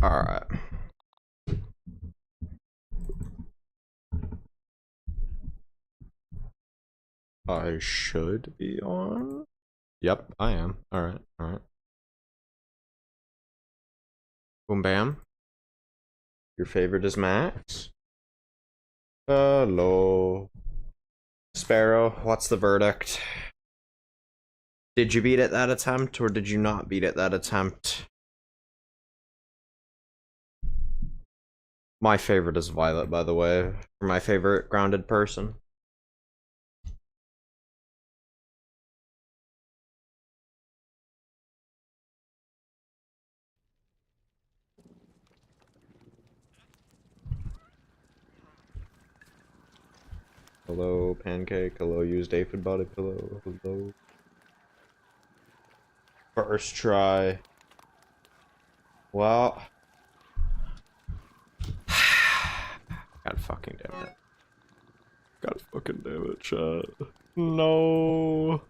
Alright. I should be on. Yep, I am. Alright, alright. Boom bam. Your favorite is Max? Hello. Sparrow, what's the verdict? Did you beat it that attempt, or did you not beat it that attempt? My favorite is Violet, by the way. My favorite grounded person. Hello, Pancake. Hello, used aphid body pillow. Hello. First try. Well. God fucking damn it. God fucking damn it, chat. No.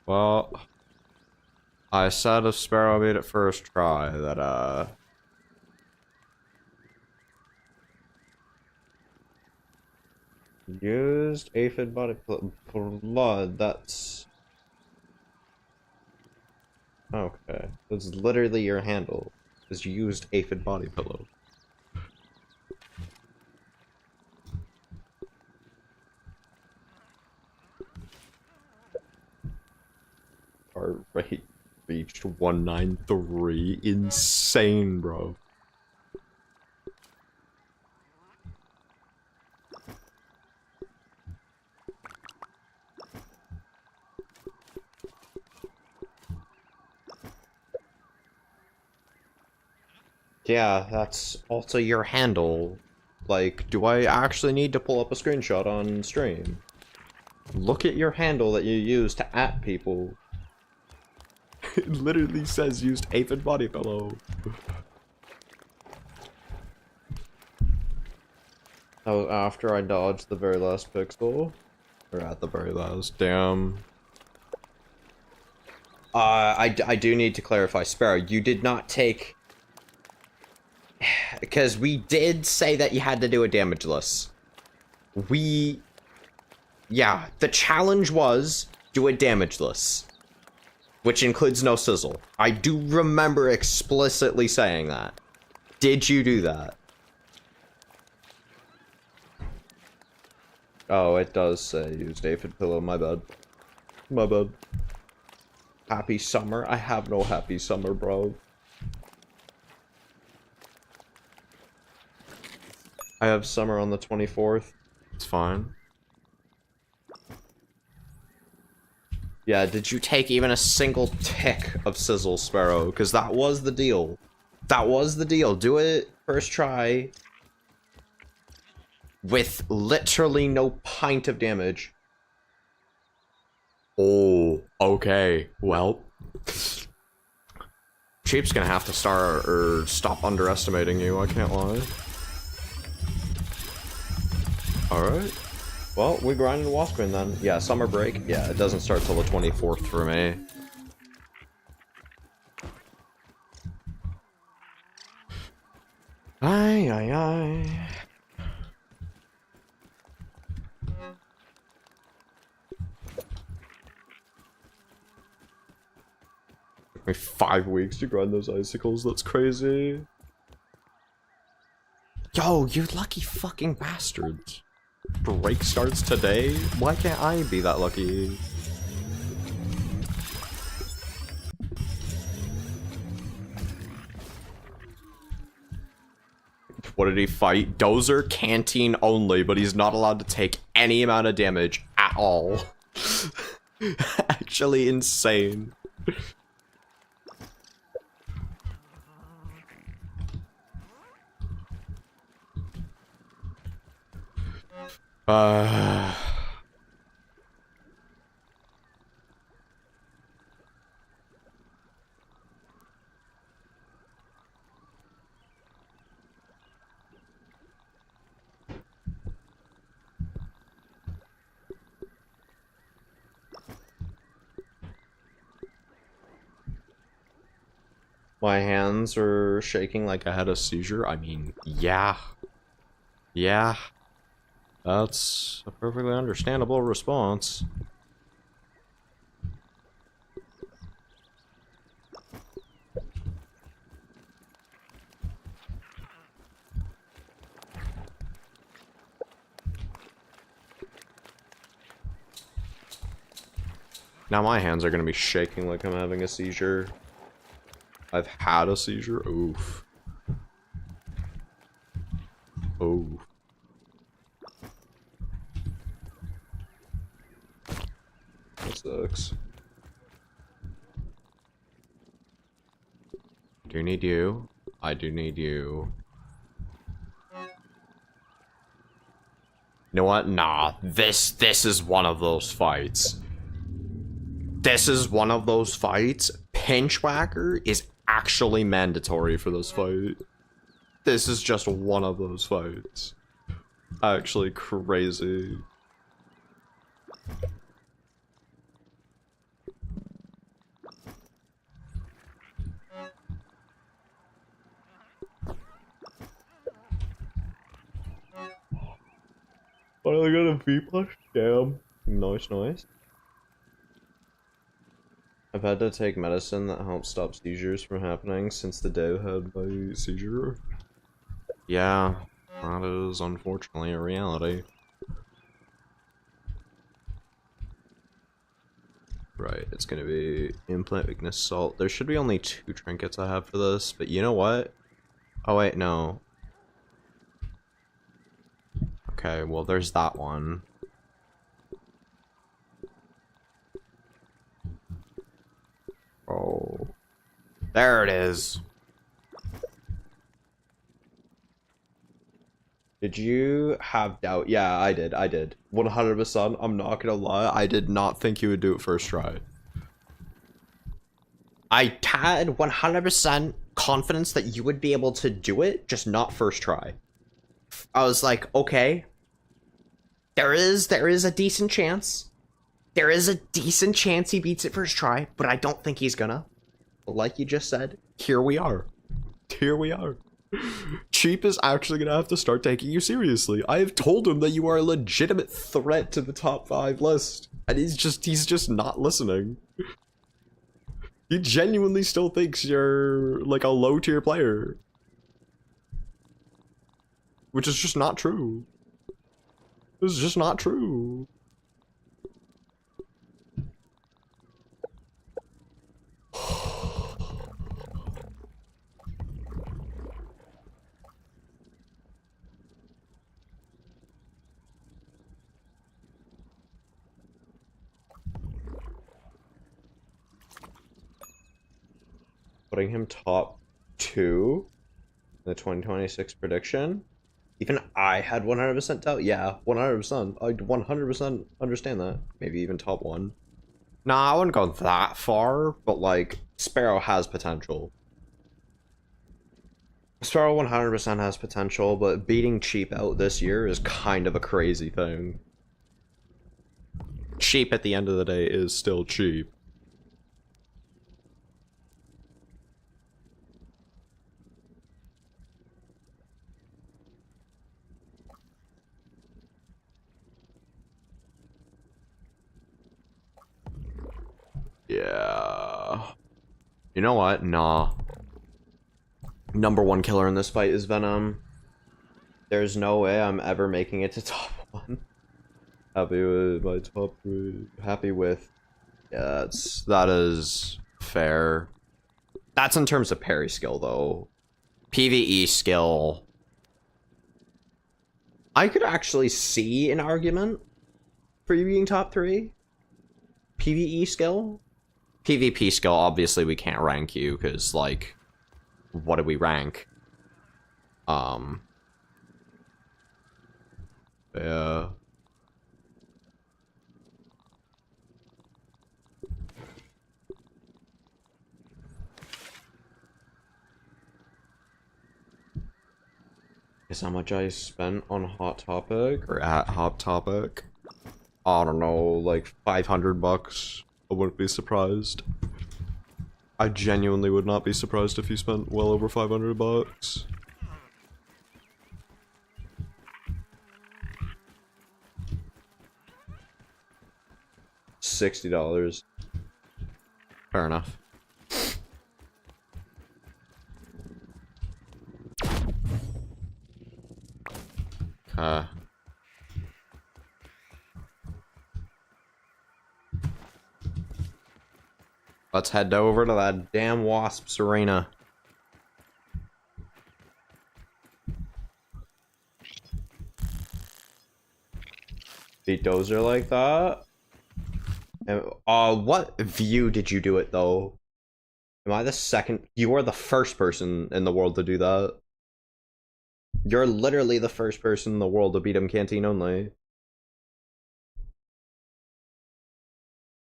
Well, I said if Sparrow made it first try that, used aphid body blood, that's... Okay. That's literally your handle. Is used aphid body pillow. Heart rate reached 193. Insane, bro. Yeah, that's also your handle. Like, do I actually need to pull up a screenshot on stream? Look at your handle that you use to at people. It literally says used aphid body pillow. Oh, after I dodged the very last pixel? Or at the very last, damn. I do need to clarify, Sparrow, you did not take... Because we did say that you had to do a damageless. Yeah, the challenge was do a damageless. Which includes no sizzle. I do remember explicitly saying that. Did you do that? Oh, it does say use aphid pillow, my bad. My bad. Happy summer? I have no happy summer, bro. I have summer on the 24th. It's fine. Yeah, did you take even a single tick of sizzle, Sparrow? Because that was the deal. That was the deal. Do it first try. With literally no pint of damage. Oh, okay. Well. Cheap's gonna have to start or stop underestimating you, I can't lie. Alright. Well, we grinded Waspin then. Yeah, summer break. Yeah, it doesn't start till the 24th for me. Aye, aye, aye. Took me 5 weeks to grind those icicles, that's crazy. Yo, you lucky fucking bastards. Break starts today? Why can't I be that lucky? What did he fight? Dozer Canteen only, but he's not allowed to take any amount of damage at all. Actually insane. Uh... My hands are shaking like I had a seizure. I mean, yeah. Yeah. That's a perfectly understandable response. Now my hands are gonna be shaking like I'm having a seizure. I've had a seizure? Oof. Oh. That sucks. Do need you. I do need you. You know what? Nah. This is one of those fights. This is one of those fights. Pinchwhacker is actually mandatory for this fight. This is just one of those fights. Actually crazy. Finally got a V-Plush? Damn. Nice, nice. I've had to take medicine that helps stop seizures from happening since the day I had my seizure. Yeah, that is unfortunately a reality. Right, it's gonna be implant weakness salt. There should be only 2 trinkets I have for this, but you know what? Oh wait, no. Okay, well there's that one. Oh. There it is. Did you have doubt? Yeah, I did. 100%. I'm not gonna lie. I did not think you would do it first try. I had 100% confidence that you would be able to do it, just not first try. I was like, okay. There is a decent chance. There is a decent chance he beats it first try, but I don't think he's gonna. But like you just said, here we are. Here we are. Cheap is actually gonna have to start taking you seriously. I have told him that you are a legitimate threat to the top 5 list. And he's just not listening. He genuinely still thinks you're like a low tier player. Which is just not true. This is just not true. Putting him top 2 in the 2026 prediction. Even I had 100% doubt. Yeah, 100%. I 100% understand that. Maybe even top 1. Nah, I wouldn't go that far, but like, Sparrow has potential. Sparrow 100% has potential, but beating Cheap out this year is kind of a crazy thing. Cheap at the end of the day is still cheap. Yeah. You know what? Nah. Number 1 killer in this fight is Venom. There's no way I'm ever making it to top 1. Happy with my top 3. Happy with... Yeah, that is fair. That's in terms of parry skill, though. PvE skill... I could actually see an argument for you being top 3. PvE skill? PvP skill, obviously we can't rank you, because, like, what do we rank? Yeah. Guess how much I spent on Hot Topic, or at Hot Topic? I don't know, like 500 bucks. I wouldn't be surprised. I genuinely would not be surprised if you spent well over 500 bucks. $60. Fair enough. Let's head over to that damn Wasps arena. Beat Dozer like that? What view did you do it though? Am I the second? You are the first person in the world to do that. You're literally the first person in the world to beat him Canteen only.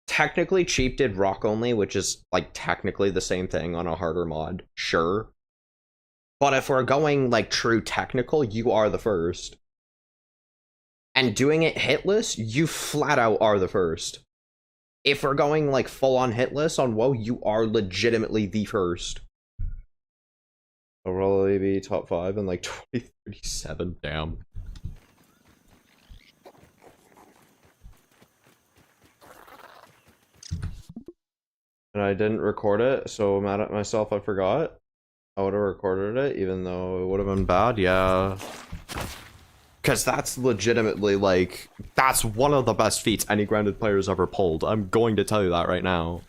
Technically, Cheap did Rock only, which is, like, technically the same thing on a harder mod. Sure. But if we're going, like, true technical, you are the first. And doing it hitless, you flat out are the first. If we're going, like, full-on hitless on WoW, you are legitimately the first. I'll probably be top 5 in, like, 2037. Damn. And I didn't record it, so I'm mad at myself I forgot. I would have recorded it, even though it would have been bad, yeah. Because that's legitimately, like, that's one of the best feats any grounded player's ever pulled. I'm going to tell you that right now.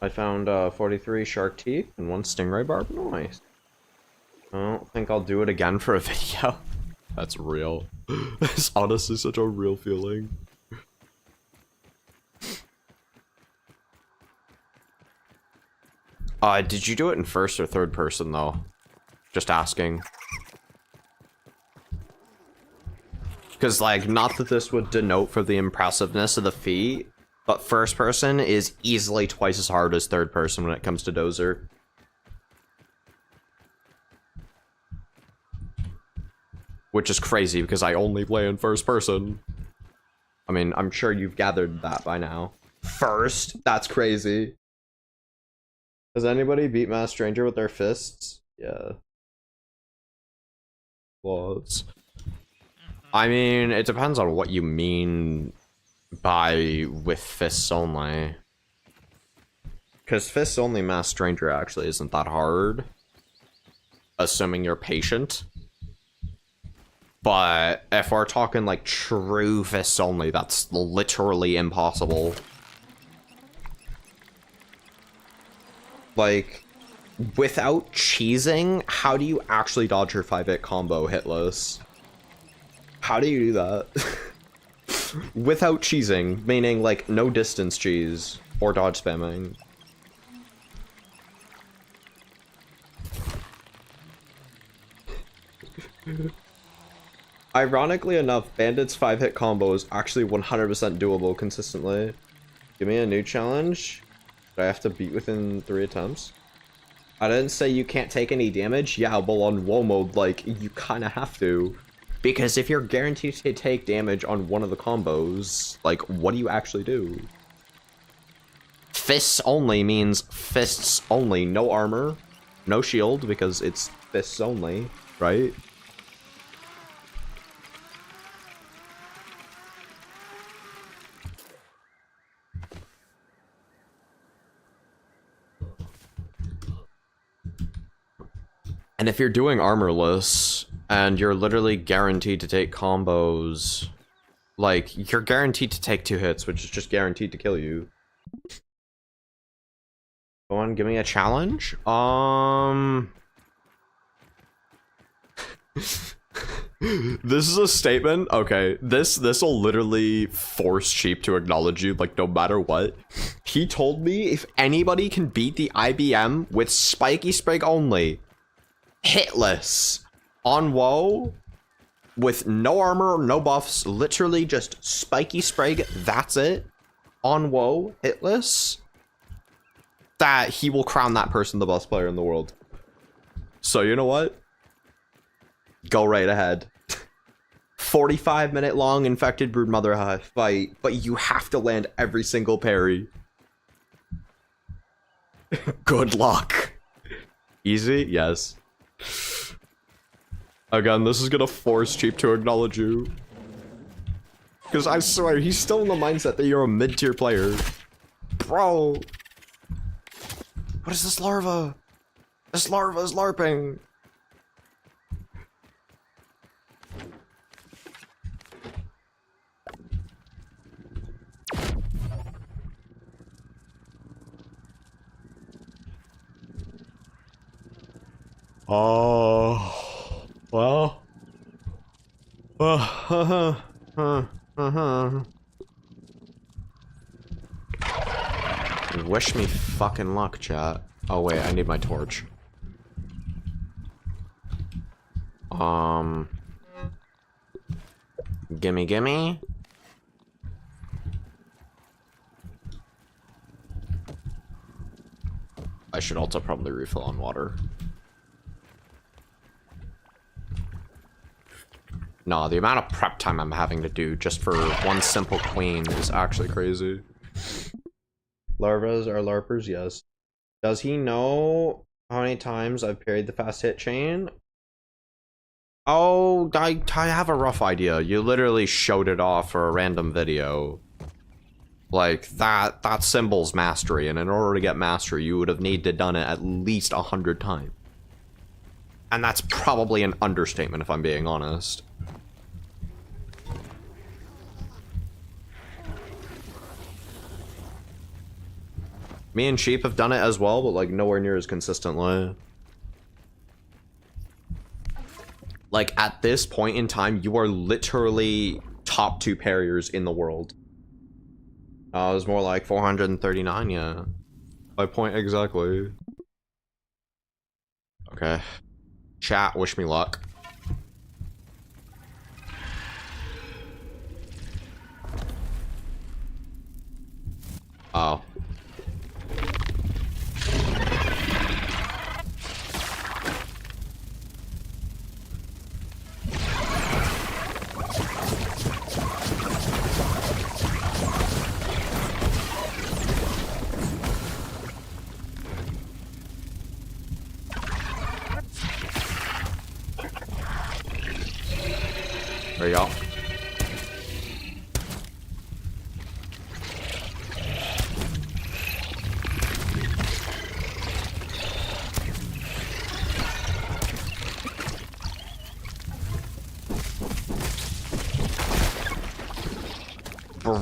I found 43 shark teeth and 1 stingray barb. Nice. I don't think I'll do it again for a video. That's real. It's honestly such a real feeling. Did you do it in first or third person though? Just asking. Because, like, not that this would denote for the impressiveness of the feat, but first person is easily twice as hard as third person when it comes to Dozer. Which is crazy because I only play in first person. I mean, I'm sure you've gathered that by now. First? That's crazy. Does anybody beat Mass Stranger with their fists? Yeah. Claws. I mean, it depends on what you mean by with fists only. Because fists only Mass Stranger actually isn't that hard. Assuming you're patient. But if we're talking like true fists only, that's literally impossible. Like, without cheesing, how do you actually dodge your 5-hit combo hitless? How do you do that? Without cheesing, meaning like no distance cheese or dodge spamming. Ironically enough, Bandit's 5-hit combo is actually 100% doable consistently. Give me a new challenge that I have to beat within 3 attempts. I didn't say you can't take any damage. Yeah, but on WoW mode, like, you kind of have to. Because if you're guaranteed to take damage on one of the combos, like, what do you actually do? Fists only means fists only. No armor, no shield, because it's fists only, right? And if you're doing armorless, and you're literally guaranteed to take combos, like, you're guaranteed to take 2 hits, which is just guaranteed to kill you. Go on, give me a challenge. This is a statement. Okay, this will literally force Cheap to acknowledge you, like, no matter what. He told me if anybody can beat the IBM with Spiky Sprig only, hitless, on WoW, with no armor, no buffs, literally just spiky Sprague, that's it, on WoW, hitless, that he will crown that person the best player in the world. So you know what? Go right ahead. 45-minute long infected broodmother fight, but you have to land every single parry. Good luck. Easy? Yes. Again, this is gonna force Cheap to acknowledge you. Because I swear, he's still in the mindset that you're a mid-tier player. Bro! What is this larva? This larva is LARPing! Oh, well. Wish me fucking luck, chat. Oh wait, I need my torch. Gimme, gimme. I should also probably refill on water. No, the amount of prep time I'm having to do just for one simple queen is actually crazy. Larvas are LARPers, yes. Does he know how many times I've parried the fast hit chain? Oh, I have a rough idea. You literally showed it off for a random video. Like, that symbol's mastery, and in order to get mastery, you would have needed to done it at least 100 times. And that's probably an understatement, if I'm being honest. Me and Sheep have done it as well, but like nowhere near as consistently. Like at this point in time, you are literally top 2 parriers in the world. It was more like 439, yeah. By point exactly. Okay. Chat, wish me luck. Oh. There you go.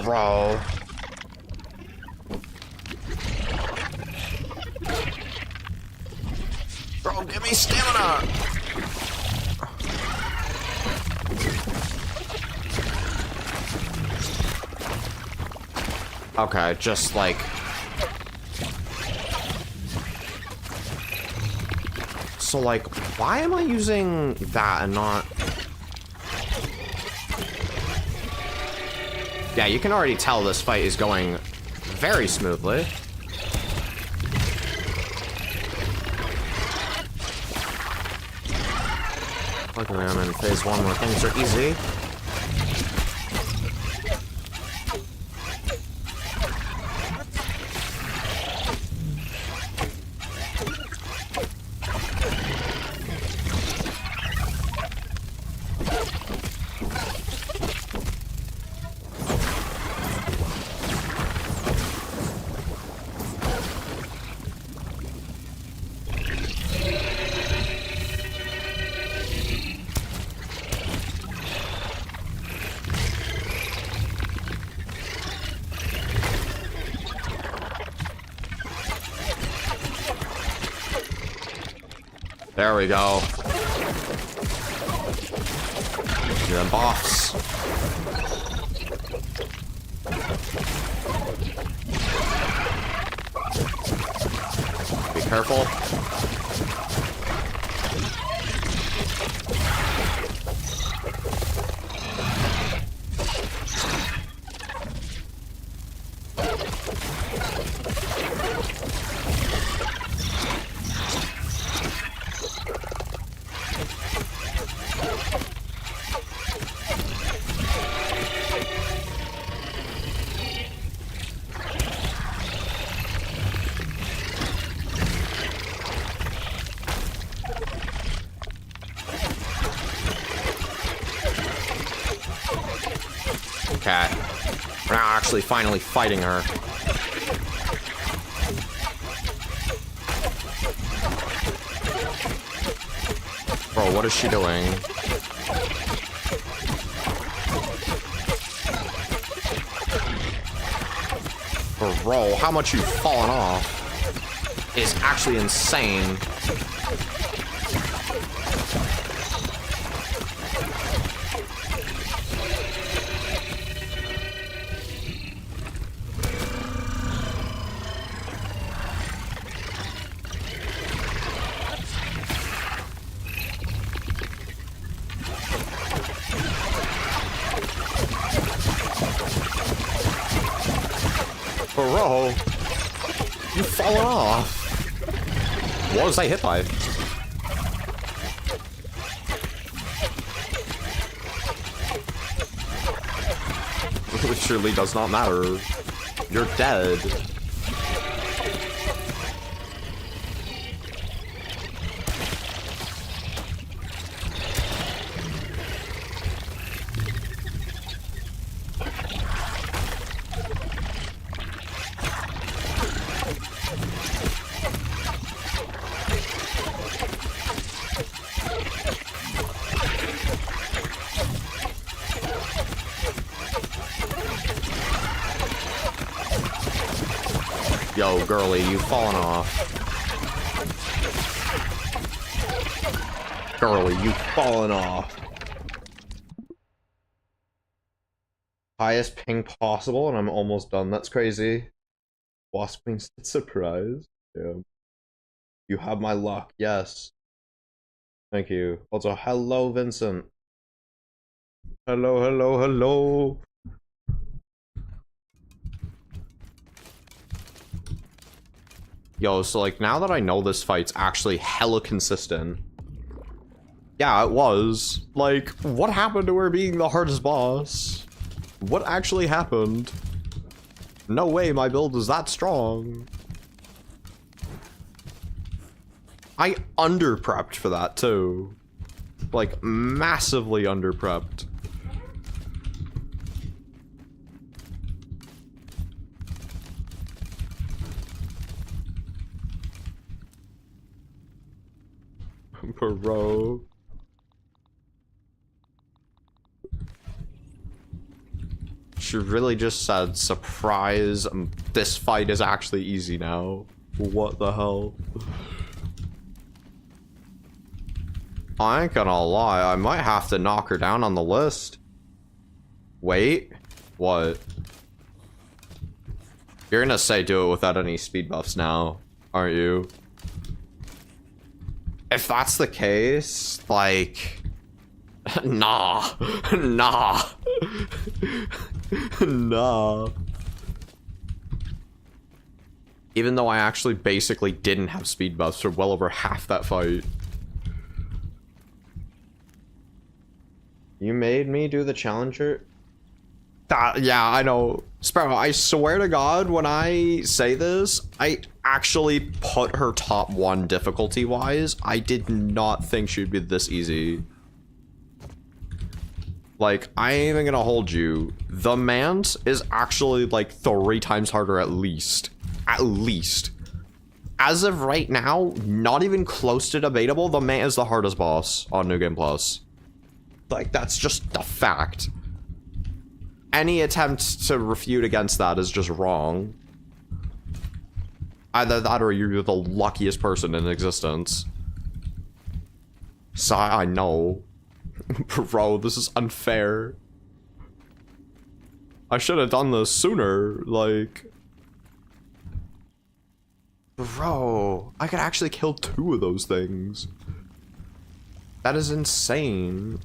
Bro. Bro, give me stamina! Okay, just like... So like, why am I using that and not... Yeah, you can already tell this fight is going very smoothly. Luckily I'm in phase 1 where things are easy. There we go. You're the boss. Be careful. Okay. We're now actually finally fighting her. Bro, what is she doing? Bro, how much you've fallen off is actually insane. Bro, you've fallen off. What was I hit by? It surely does not matter. You're dead. Yo, girly, you've fallen off. Girly, you've fallen off. Highest ping possible, and I'm almost done. That's crazy. Wasp Queen surprise. Yeah. You have my luck. Yes. Thank you. Also, hello, Vincent. Hello, hello, hello. Yo, so like now that I know this fight's actually hella consistent. Yeah, it was. Like, what happened to her being the hardest boss? What actually happened? No way my build is that strong. I under-prepped for that too. Like, massively under-prepped. Bro. She really just said, surprise, this fight is actually easy now. What the hell? I ain't gonna lie, I might have to knock her down on the list. Wait, what? You're gonna say do it without any speed buffs now, aren't you? If that's the case, like, nah, nah, nah. Even though I actually basically didn't have speed buffs for well over half that fight. You made me do the challenger? Yeah, I know. Sparrow, I swear to God, when I say this, I actually put her top 1 difficulty-wise. I did not think she'd be this easy. Like, I ain't even gonna hold you. The Mant is actually, like, 3 times harder at least. At least. As of right now, not even close to debatable, the Mant is the hardest boss on New Game Plus. Like, that's just a fact. Any attempt to refute against that is just wrong. Either that or you're the luckiest person in existence. So I know. Bro, this is unfair. I should have done this sooner, like... Bro, I could actually kill 2 of those things. That is insane.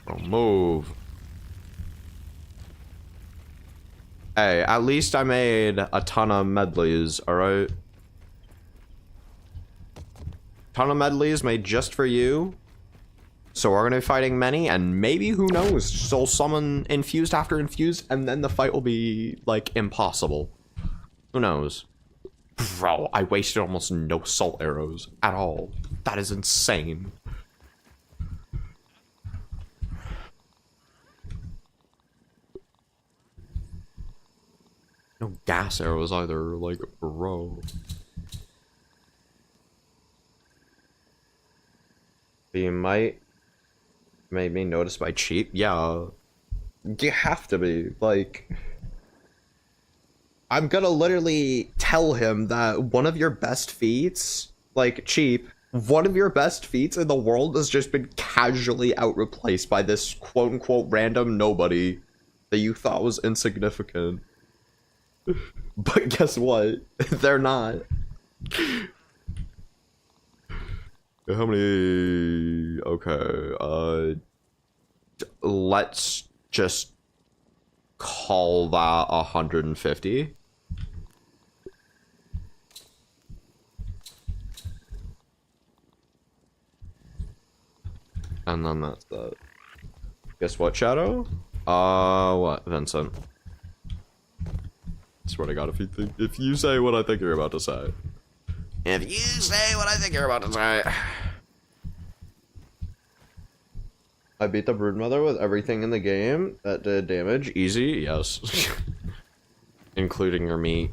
Bro, move. Hey, at least I made a ton of medleys, alright? Ton of medleys made just for you. So we're gonna be fighting many, and maybe, who knows, soul summon infused after infused, and then the fight will be, like, impossible. Who knows? Bro, I wasted almost no salt arrows at all. That is insane. No gas arrows either, like, bro. You might made me notice by cheap. Yeah, you have to be, like, I'm gonna literally tell him that one of your best feats, like, cheap, one of your best feats in the world has just been casually out-replaced by this quote-unquote random nobody that you thought was insignificant. But guess what? They're not. How many... Okay, let's just call that 150. And then that's that. Guess what, Shadow? What, Vincent? Swear to God, if you say what I think you're about to say. If you say what I think you're about to say. I beat the Broodmother with everything in the game that did damage. Easy, yes. Including your meat.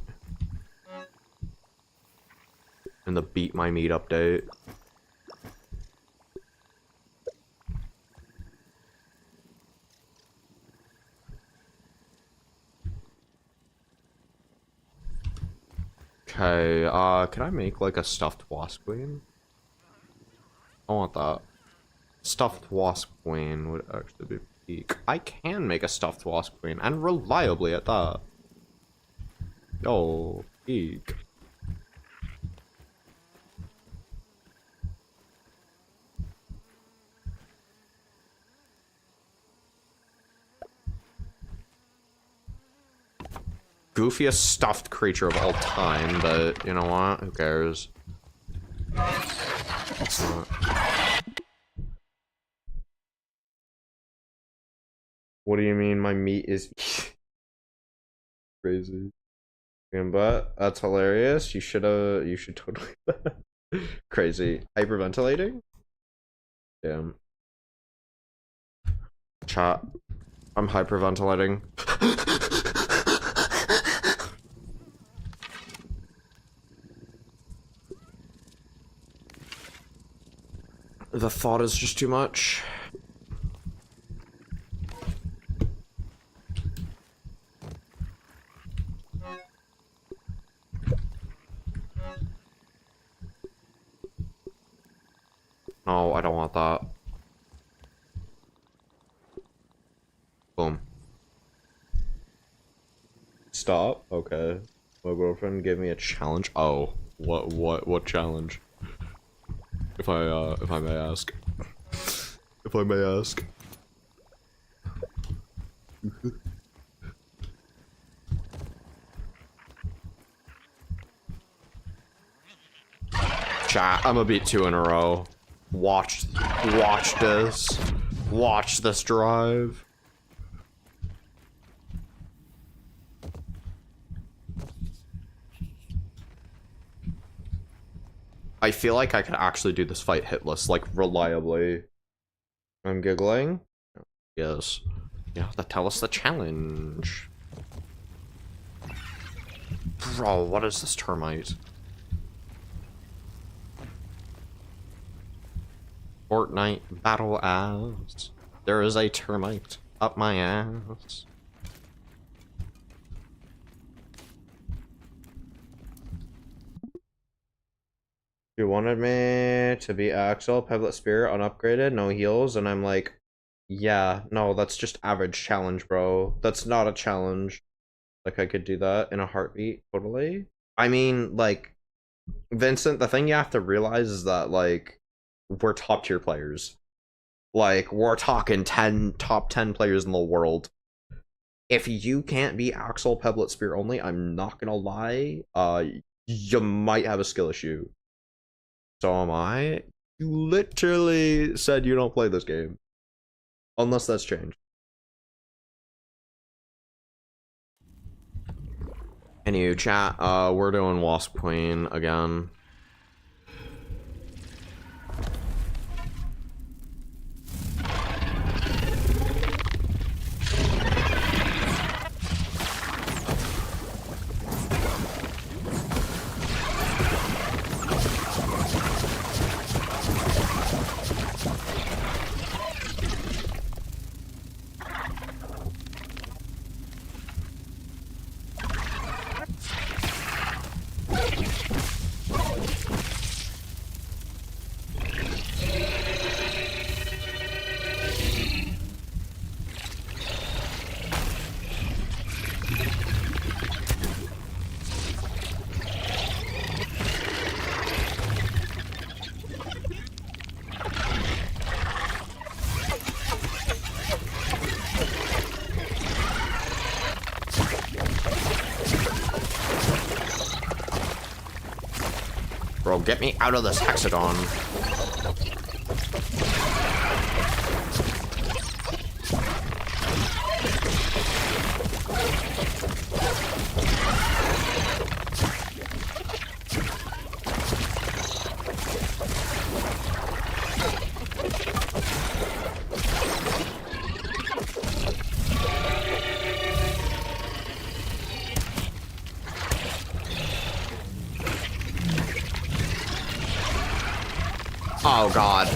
And the beat my meat update. Okay, can I make like a stuffed wasp queen? I want that. Stuffed wasp queen would actually be peak. I can make a stuffed wasp queen, and reliably at that. Oh, peak. Goofiest stuffed creature of all time, but you know what? Who cares? It's not. What do you mean my meat is crazy? But that's hilarious. You should totally crazy. Hyperventilating? Damn. Chat. I'm hyperventilating. The thought is just too much. No, I don't want that. Boom. Stop? Okay. My girlfriend gave me a challenge. Oh, what challenge? If I may ask. If I may ask. Chat, I'm gonna beat 2 in a row. Watch this. Watch this drive. I feel like I can actually do this fight hitless, like, reliably. I'm giggling? Yes. Yeah, tell us the challenge. Bro, what is this termite? Fortnite battle ass. There is a termite up my ass. You wanted me to be Axel, Peblet Spirit, unupgraded, no heals, and I'm like, yeah, no, that's just average challenge, bro. That's not a challenge. Like, I could do that in a heartbeat, totally. I mean, like, Vincent, the thing you have to realize is that, like, we're top tier players. Like, we're talking top 10 players in the world. if you can't beat Axel Peblet Spear only, I'm not gonna lie, you might have a skill issue. So am I. You literally said you don't play this game. Unless that's changed. Anywho, chat, we're doing Wasp Queen again. Bro, get me out of this hexagon. Oh god.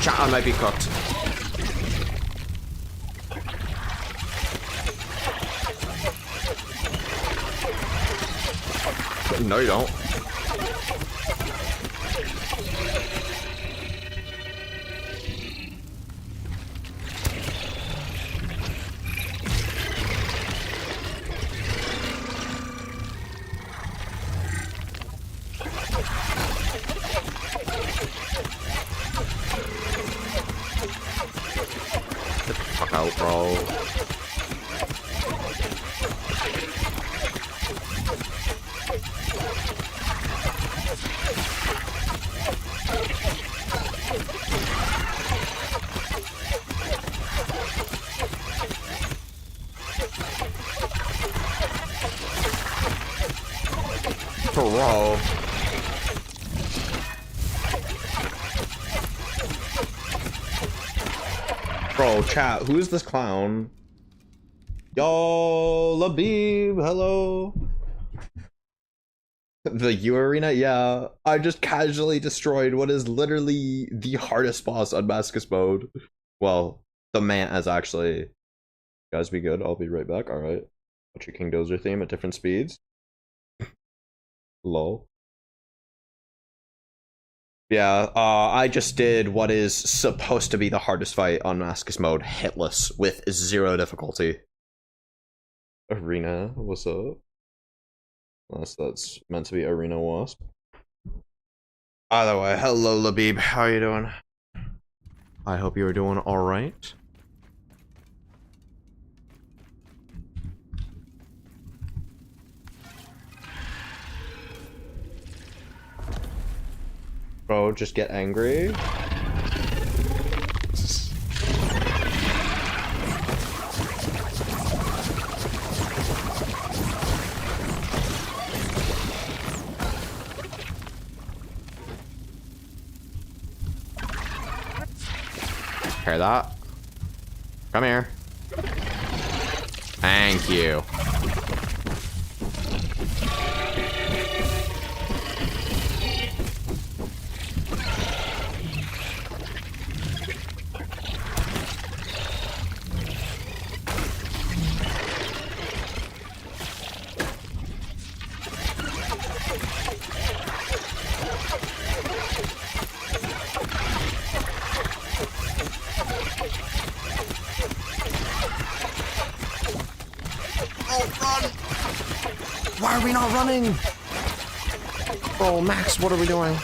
Chat, I might be cooked. No, you don't. Out, bro. Bro. Bro, chat, who is this clown? Yo, Labib, hello. The U Arena? Yeah, I just casually destroyed what is literally the hardest boss on Mascus mode. Well, the man is actually. You guys be good, I'll be right back, alright. What's your King Dozer theme at different speeds? Lol. Yeah, I just did what is supposed to be the hardest fight on Mascus mode, hitless, with 0 difficulty. Arena, what's up? Unless that's meant to be Arena Wasp. Either way, hello Labib, how are you doing? I hope you are doing alright. Bro, just get angry. Hear that? Come here. Thank you. Why are we not running? Bro, Max, what are we doing?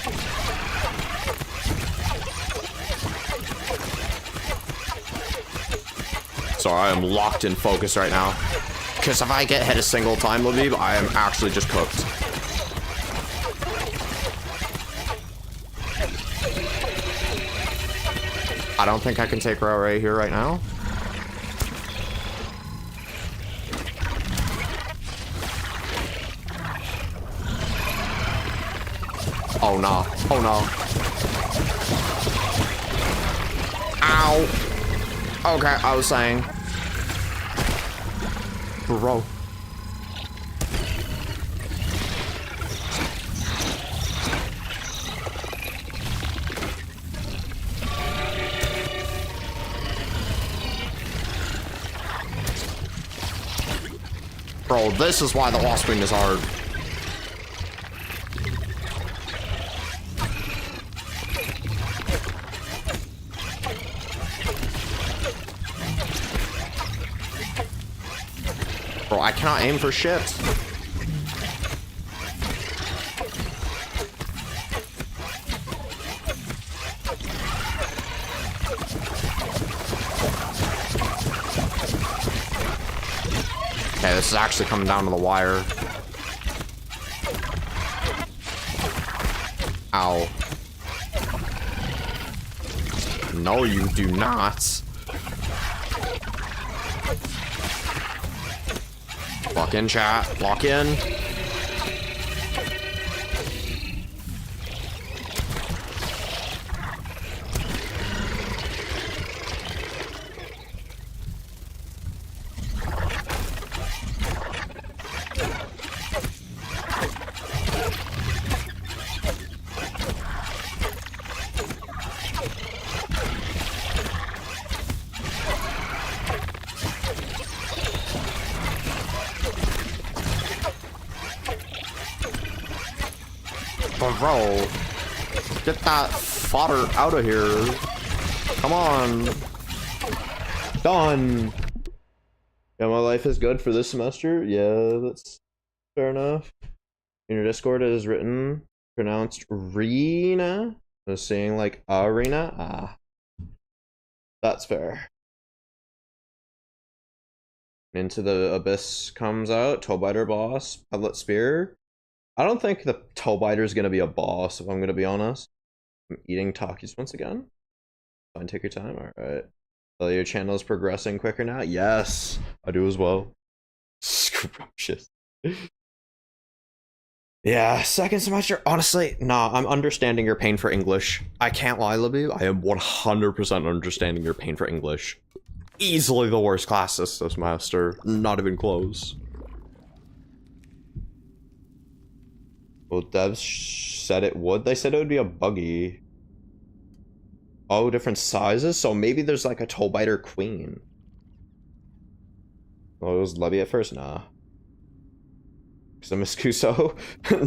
Sorry, I am locked in focus right now. Because if I get hit a single time, Labib, I am actually just cooked. I don't think I can take her out right here right now. Oh no. Oh no. Ow. Okay, I was saying. Bro. Bro, this is why the Wasp Queen is hard. Bro, I cannot aim for shit. Okay, this is actually coming down to the wire. Ow. No, you do not. Lock in, chat. Lock in. Bro, get that fodder out of here. Come on. Done. Yeah, my life is good for this semester. Yeah, that's fair enough. In your Discord, it is written, pronounced Rena. I was saying like arena. Ah, that's fair. Into the Abyss comes out. Toebiter boss. Peddlet Spear. I don't think the Toebiter is going to be a boss, if I'm going to be honest. I'm eating Takis once again. Fine, take your time. Alright. So your channel is progressing quicker now? Yes, I do as well. Scrumptious. Yeah, second semester, honestly, nah, I'm understanding your pain for English. I can't lie, Labib. I am 100% understanding your pain for English. Easily the worst class this semester. Not even close. Well, devs said it would. They said it would be a buggy. Oh, different sizes? So maybe there's like a Toebiter Queen. Oh, it was Levy at first? Nah. So Miss Kuso?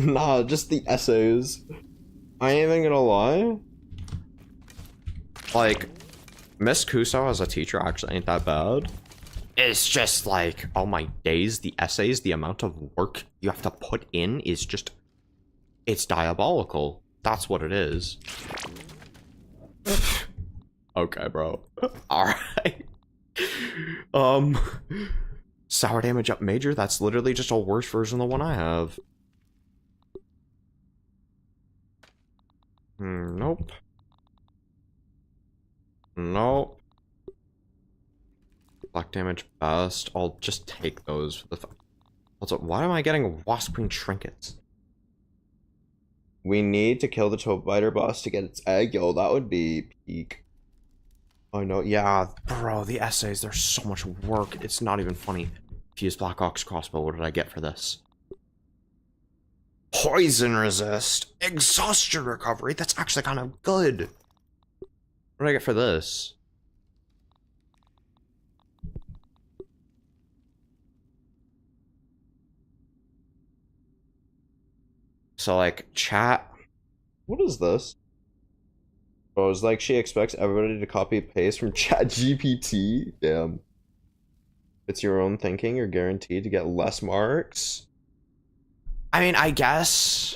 Nah, just the essays. I ain't even gonna lie. Like, Miss Kuso as a teacher actually ain't that bad. It's just like, oh my days, the essays, the amount of work you have to put in is just... It's diabolical. That's what it is. Okay, bro. Alright. Sour damage up major? That's literally just a worse version of the one I have. Nope. Nope. Black damage best. I'll just take those for the... Also, why am I getting Wasp Queen trinkets? We need to kill the Toebiter boss to get its egg. Yo, that would be peak. Oh no, yeah, bro, the essays, there's so much work. It's not even funny. Fuse Black Ox crossbow, what did I get for this? Poison resist, exhaustion recovery. That's actually kind of good. What did I get for this? So like chat, what is this? Oh, it's like she expects everybody to copy paste from ChatGPT. Damn. It's your own thinking, you're guaranteed to get less marks. I mean, I guess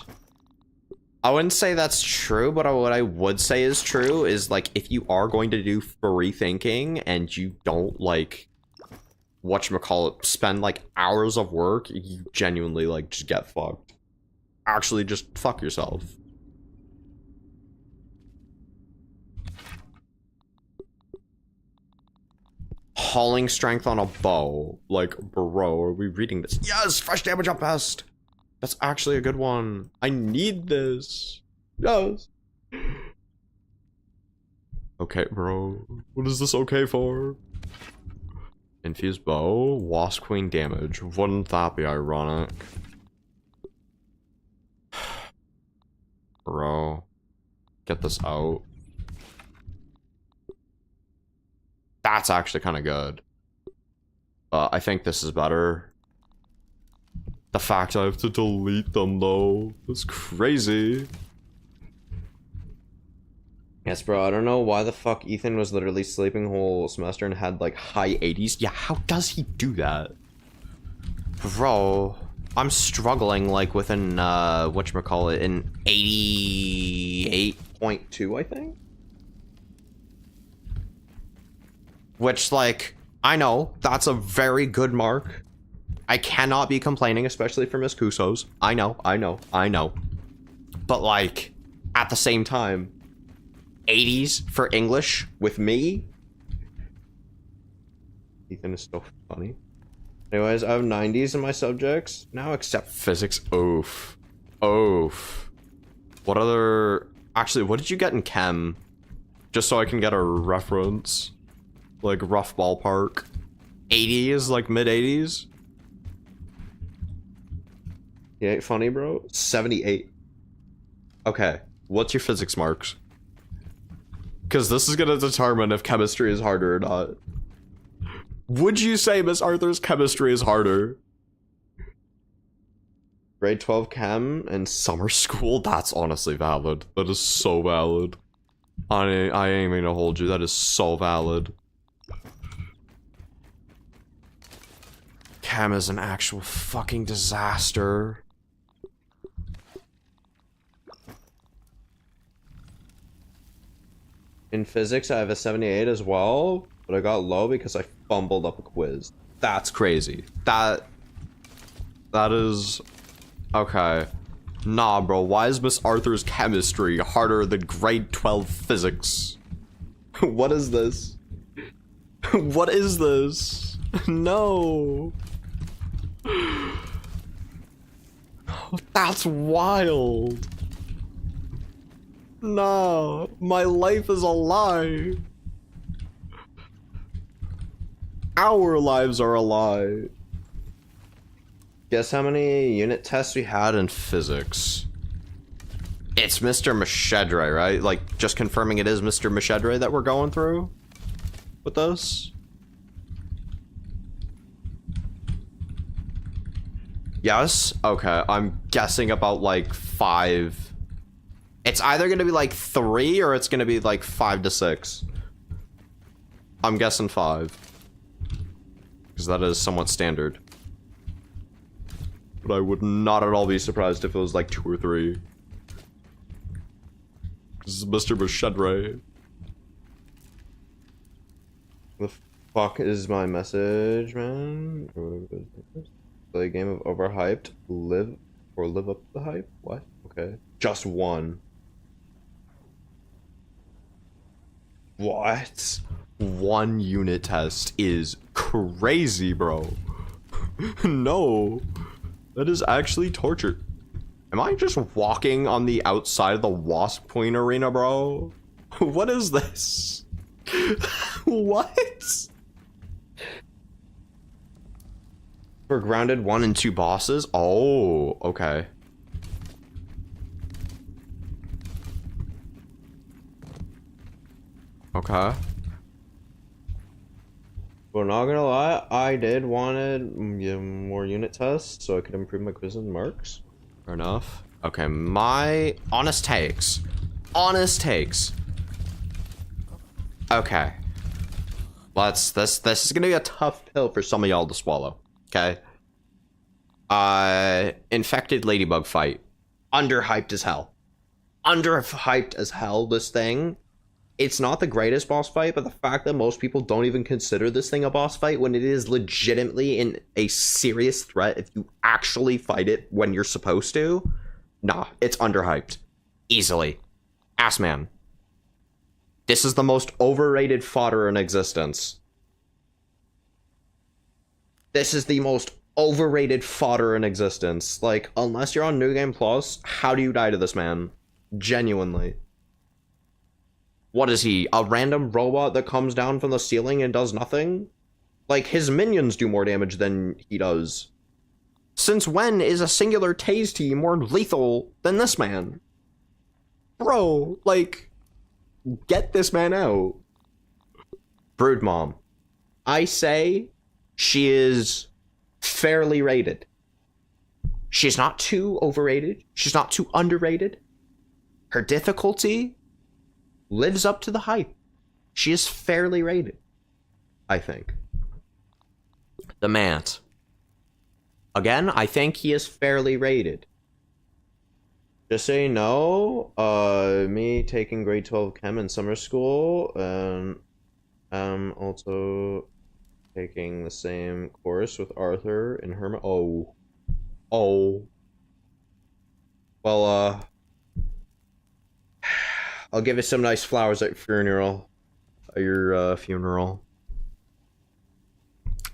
I wouldn't say that's true, but what I would say is true is like if you are going to do free thinking and you don't like whatchamacallit, spend like hours of work, you genuinely like just get fucked. Actually, just fuck yourself. Hauling strength on a bow. Like, bro, are we reading this? Yes, fresh damage up best. That's actually a good one. I need this. Yes. Okay, bro. What is this okay for? Infused bow, wasp queen damage. Wouldn't that be ironic? Bro. Get this out. That's actually kind of good. I think this is better. The fact I have to delete them though is crazy. Yes, bro, I don't know why the fuck Ethan was literally sleeping whole semester and had like high 80s. Yeah, how does he do that? Bro, I'm struggling like with an, whatchamacallit, an 88.2, I think? Which, like, I know, that's a very good mark. I cannot be complaining, especially for Miss Kusos. I know. But, like, at the same time, 80s for English with me? Ethan is so funny. Anyways, I have 90s in my subjects now, except physics. Oof. What other... Actually, what did you get in chem? Just so I can get a reference. Like, rough ballpark. 80s, like mid-80s? Yeah, funny, bro. 78. Okay, what's your physics marks? Because this is gonna determine if chemistry is harder or not. Would you say Miss Arthur's chemistry is harder? Grade 12 chem and summer school? That's honestly valid. That is so valid. I ain't gonna hold you. That is so valid. Chem is an actual fucking disaster. In physics, I have a 78 as well, but I got low because I fumbled up a quiz. That's crazy. That is... Okay. Nah, bro, why is Miss Arthur's chemistry harder than grade 12 physics? What is this? What is this? No. That's wild. Nah, my life is a lie. Our lives are a lie. Guess how many unit tests we had in physics? It's Mr. Machedre, right? Like, just confirming it is Mr. Machedre that we're going through with this? Yes? Okay, I'm guessing about like 5. It's either gonna be like 3 or it's gonna be like 5 to 6. I'm guessing 5. Because that is somewhat standard. But I would not at all be surprised if it was like 2 or 3. This is Mr. Machedre. The fuck is my message, man? Play a game of overhyped, live up to the hype? What? Okay. Just one. What? One unit test is crazy, bro. No. That is actually torture. Am I just walking on the outside of the Wasp Queen arena, bro? What is this? What? For grounded 1 and 2 bosses? Oh, okay. Okay. But not gonna lie, I did wanted more unit tests so I could improve my quiz and marks. Fair enough. Okay, my honest takes. Okay. This is gonna be a tough pill for some of y'all to swallow. Okay. Infected ladybug fight. Underhyped as hell. Underhyped as hell, this thing. it's not the greatest boss fight, but the fact that most people don't even consider this thing a boss fight when it is legitimately a serious threat if you actually fight it when you're supposed to, nah, it's underhyped. Easily. Assman. This is the most overrated fodder in existence. This is the most overrated fodder in existence. Like, unless you're on New Game Plus, how do you die to this man? Genuinely. What is he? A random robot that comes down from the ceiling and does nothing? Like, his minions do more damage than he does. Since when is a singular tase team more lethal than this man? Bro, like, get this man out. Brood Mom. I say she is fairly rated. She's not too overrated. She's not too underrated. Her difficulty lives up to the hype. She is fairly rated, I think. The Mant. Again, I think he is fairly rated. Just so you know, me taking grade 12 chem in summer school, and I'm also taking the same course with Arthur and Herma. Oh. Well, I'll give you some nice flowers at your funeral.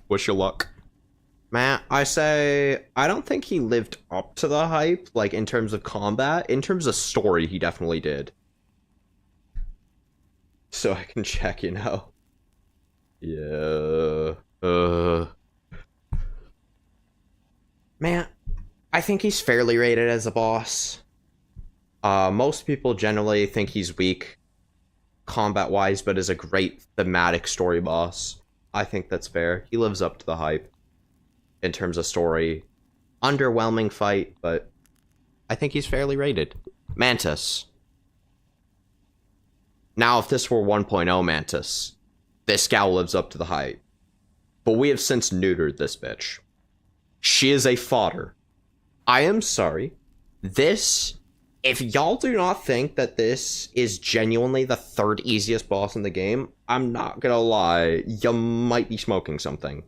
Wish you luck. Matt, I say, I don't think he lived up to the hype, like, in terms of combat. In terms of story, he definitely did. So I can check, you know. Yeah. Man, I think he's fairly rated as a boss. Most people generally think he's weak combat-wise, but is a great thematic story boss. I think that's fair. He lives up to the hype in terms of story. Underwhelming fight, but I think he's fairly rated. Mantis. Now, if this were 1.0 Mantis, this gal lives up to the hype. But we have since neutered this bitch. She is a fodder. I am sorry. This, if y'all do not think that this is genuinely the third easiest boss in the game, I'm not gonna lie, you might be smoking something.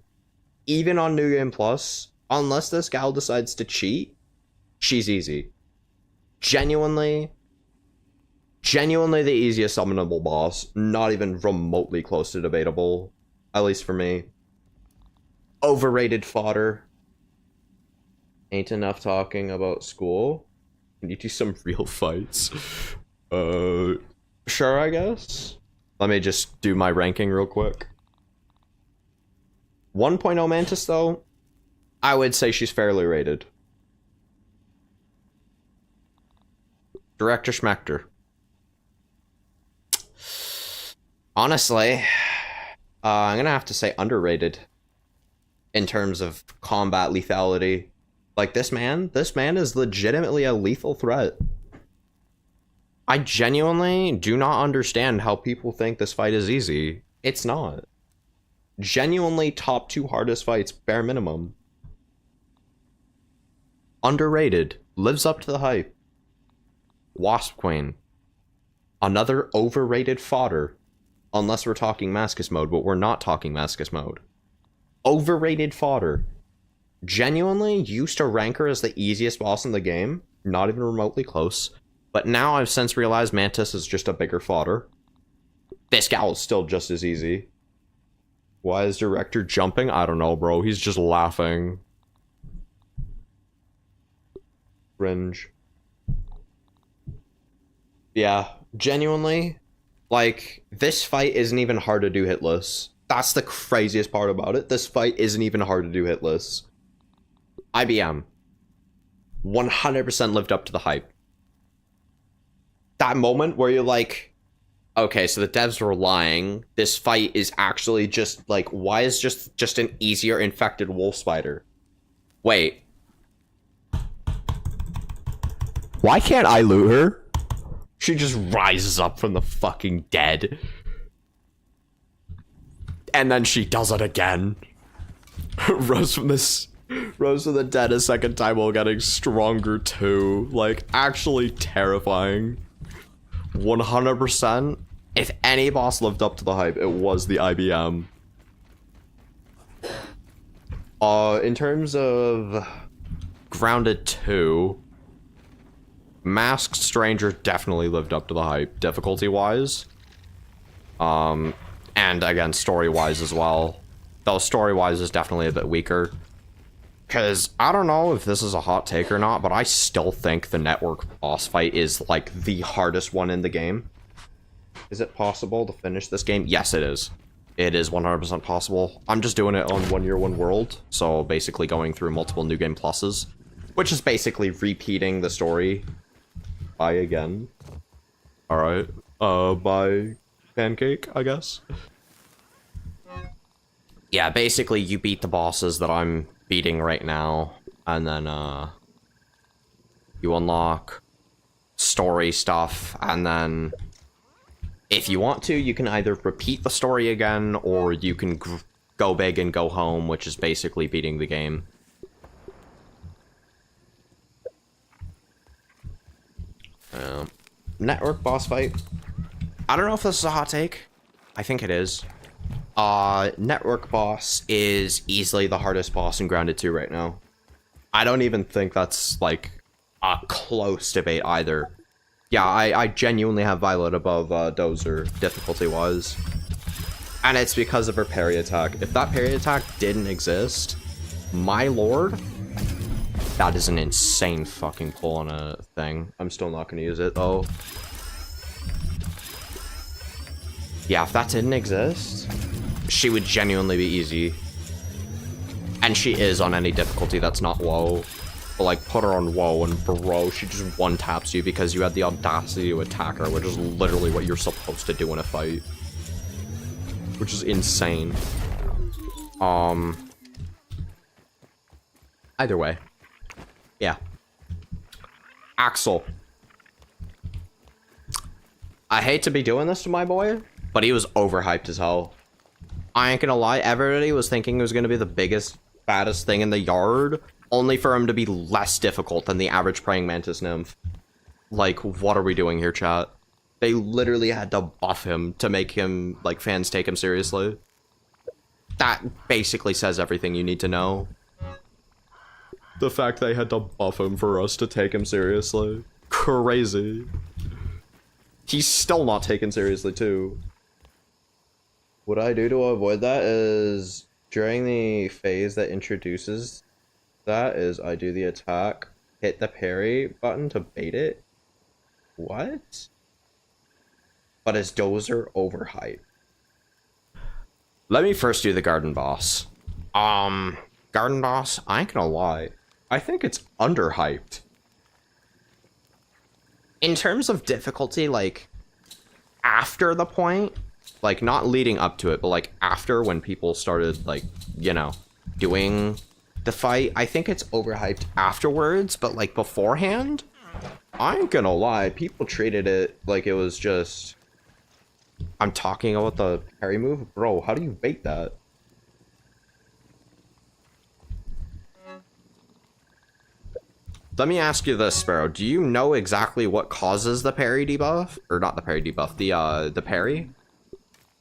Even on New Game Plus, unless this gal decides to cheat, she's easy. Genuinely the easiest summonable boss, not even remotely close to debatable, at least for me. Overrated fodder. Ain't enough talking about school. Can you do some real fights? Sure, I guess. Let me just do my ranking real quick. 1.0 Mantis, though, I would say she's fairly rated. Director Schmechter. Honestly, I'm gonna have to say underrated in terms of combat lethality. Like, this man is legitimately a lethal threat. I genuinely do not understand how people think this fight is easy. It's not. Genuinely top 2 hardest fights, bare minimum. Underrated. Lives up to the hype. Wasp Queen. Another overrated fodder. Unless we're talking Mascus mode, but we're not talking Mascus mode. Overrated fodder. Genuinely used to rank her as the easiest boss in the game. Not even remotely close. But now I've since realized Mantis is just a bigger fodder. This gal is still just as easy. Why is Director jumping? I don't know, bro. He's just laughing. Cringe. Yeah, genuinely, like, this fight isn't even hard to do hitless. That's the craziest part about it. This fight isn't even hard to do hitless. IBM. 100% lived up to the hype. That moment where you're like, okay, so the devs were lying. This fight is actually just, like, why is just an easier infected wolf spider? Wait. Why can't I loot her? She just rises up from the fucking dead. And then she does it again. Rose from the dead a second time while getting stronger too. Like, actually terrifying. 100%. If any boss lived up to the hype, it was the IBM. In terms of Grounded 2, Masked Stranger definitely lived up to the hype, difficulty-wise. And again, story-wise as well. Though story-wise is definitely a bit weaker. Because I don't know if this is a hot take or not, but I still think the network boss fight is like the hardest one in the game. Is it possible to finish this game? Yes, it is. It is 100% possible. I'm just doing it on 1 year, 1 world. So basically going through multiple New Game Pluses. Which is basically repeating the story by again. Alright. By Pancake, I guess. Yeah, basically you beat the bosses that I'm beating right now. And then, you unlock story stuff. And then, if you want to, you can either repeat the story again, or you can go big and go home, which is basically beating the game. Network boss fight. I don't know if this is a hot take. I think it is. Network boss is easily the hardest boss in Grounded 2 right now. I don't even think that's, like, a close debate either. Yeah, I genuinely have Violet above Dozer, difficulty-wise. And it's because of her parry attack. If that parry attack didn't exist, my lord, that is an insane fucking pull on a thing. I'm still not gonna use it, though. Yeah, if that didn't exist, she would genuinely be easy. And she is on any difficulty that's not WoW. But, like, put her on WoW and bro, she just one-taps you because you had the audacity to attack her, which is literally what you're supposed to do in a fight. Which is insane. Either way. Yeah. Axel. I hate to be doing this to my boy, but he was overhyped as hell. I ain't gonna lie, everybody was thinking it was gonna be the biggest, baddest thing in the yard, only for him to be less difficult than the average praying mantis nymph. Like, what are we doing here, chat? They literally had to buff him to make him, like, fans take him seriously. That basically says everything you need to know. The fact they had to buff him for us to take him seriously. Crazy. He's still not taken seriously, too. What I do to avoid that is, during the phase that introduces that, is I do the attack, hit the parry button to bait it. What? But is Dozer overhyped? Let me first do the garden boss. Garden boss, I ain't gonna lie. I think it's underhyped. In terms of difficulty, like, after the point, like, not leading up to it, but, like, after when people started, like, you know, doing the fight, I think it's overhyped afterwards, but, like, beforehand, I ain't gonna lie, people treated it like it was just... I'm talking about the parry move? Bro, how do you bait that? Let me ask you this, Sparrow. Do you know exactly what causes the parry debuff? Or not the parry debuff, the parry?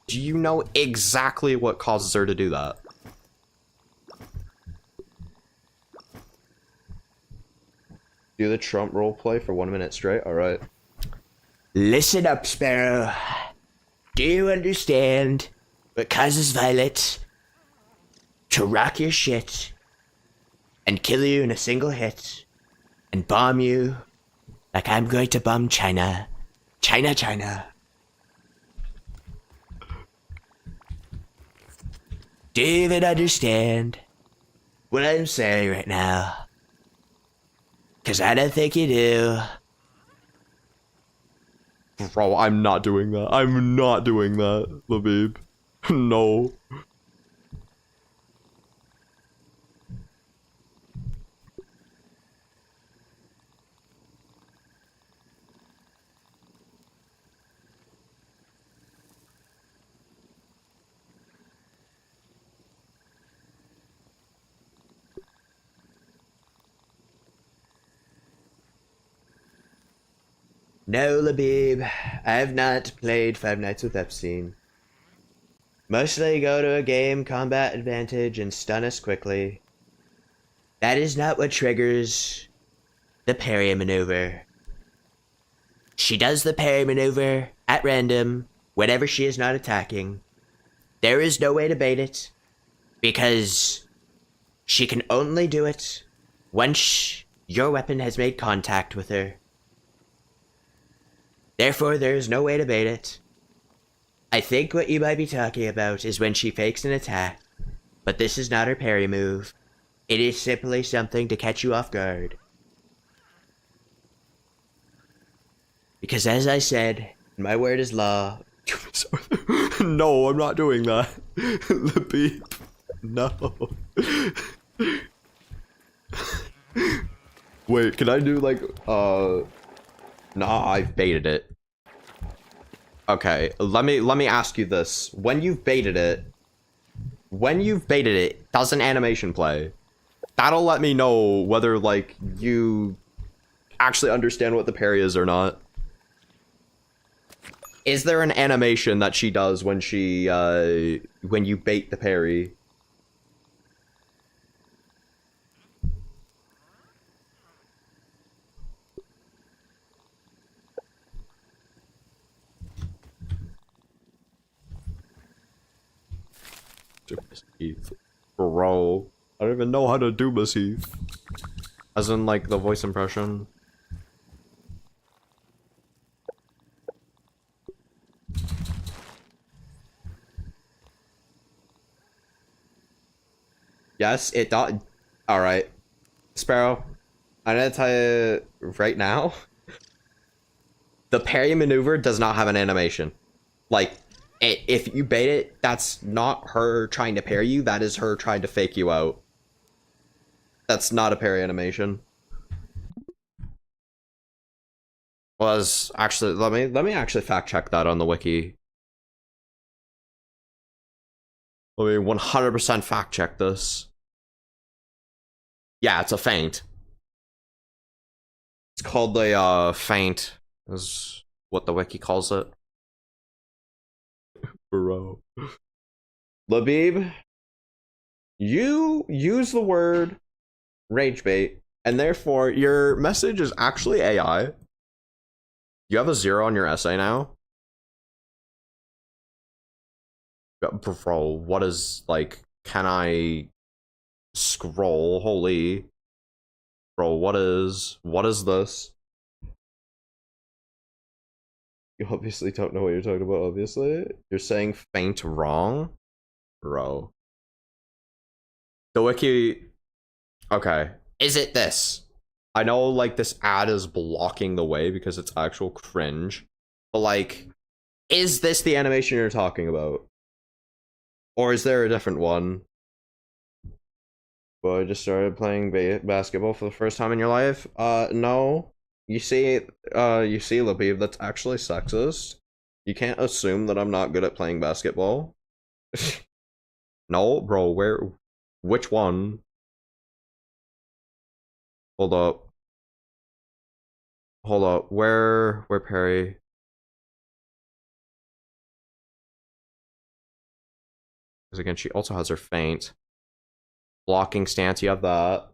Do you know exactly what causes her to do that? Do the Trump roleplay for 1 minute straight? Alright. Listen up, Sparrow. Do you understand what causes Violet to rock your shit and kill you in a single hit and bomb you like I'm going to bomb China? China, China. Do you even understand what I'm saying right now? 'Cause I don't think you do. Bro, I'm not doing that. I'm not doing that, Labib. No. No, Labib, I have not played Five Nights with Epstein. Mostly go to a game, combat advantage, and stun us quickly. That is not what triggers the parry maneuver. She does the parry maneuver at random whenever she is not attacking. There is no way to bait it, because she can only do it once your weapon has made contact with her. Therefore, there is no way to bait it. I think what you might be talking about is when she fakes an attack, but this is not her parry move. It is simply something to catch you off guard. Because as I said, my word is law. No, I'm not doing that. The beep. No. Wait, can I do like, Nah, I've baited it. Okay, let me ask you this. When you've baited it, does an animation play? That'll let me know whether, like, you actually understand what the parry is or not. Is there an animation that she does when she, when you bait the parry? Bro, I don't even know how to do Massive. As in, like, the voice impression. Yes, it does. Alright. Sparrow, I'm gonna tell you right now. The parry maneuver does not have an animation. Like, if you bait it, that's not her trying to parry you, that is her trying to fake you out. That's not a parry animation. Was actually, let me actually fact check that on the wiki. Let me 100% fact check this. Yeah, it's a feint. It's called the feint, is what the wiki calls it. Bro. Labib, you use the word rage bait, and therefore your message is actually AI. You have a 0 on your essay now? Bro, what is, like, can I scroll? Holy. Bro, what is this? You obviously don't know what you're talking about, obviously. You're saying feint wrong? Bro. The wiki... Okay. Is it this? I know, like, this ad is blocking the way because it's actual cringe. But, like, is this the animation you're talking about? Or is there a different one? Well, I just started playing basketball for the first time in your life? No. You see, Labib, that's actually sexist. You can't assume that I'm not good at playing basketball. No, bro, which one? Hold up. Where Perry? Because again, she also has her feint. Blocking stance, you have that.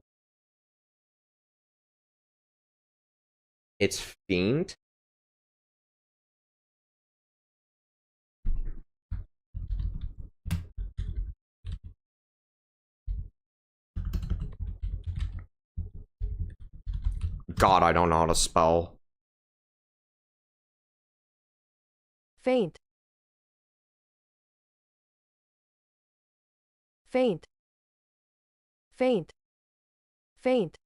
It's feint. God, I don't know how to spell. Feint. Feint. Feint. Feint.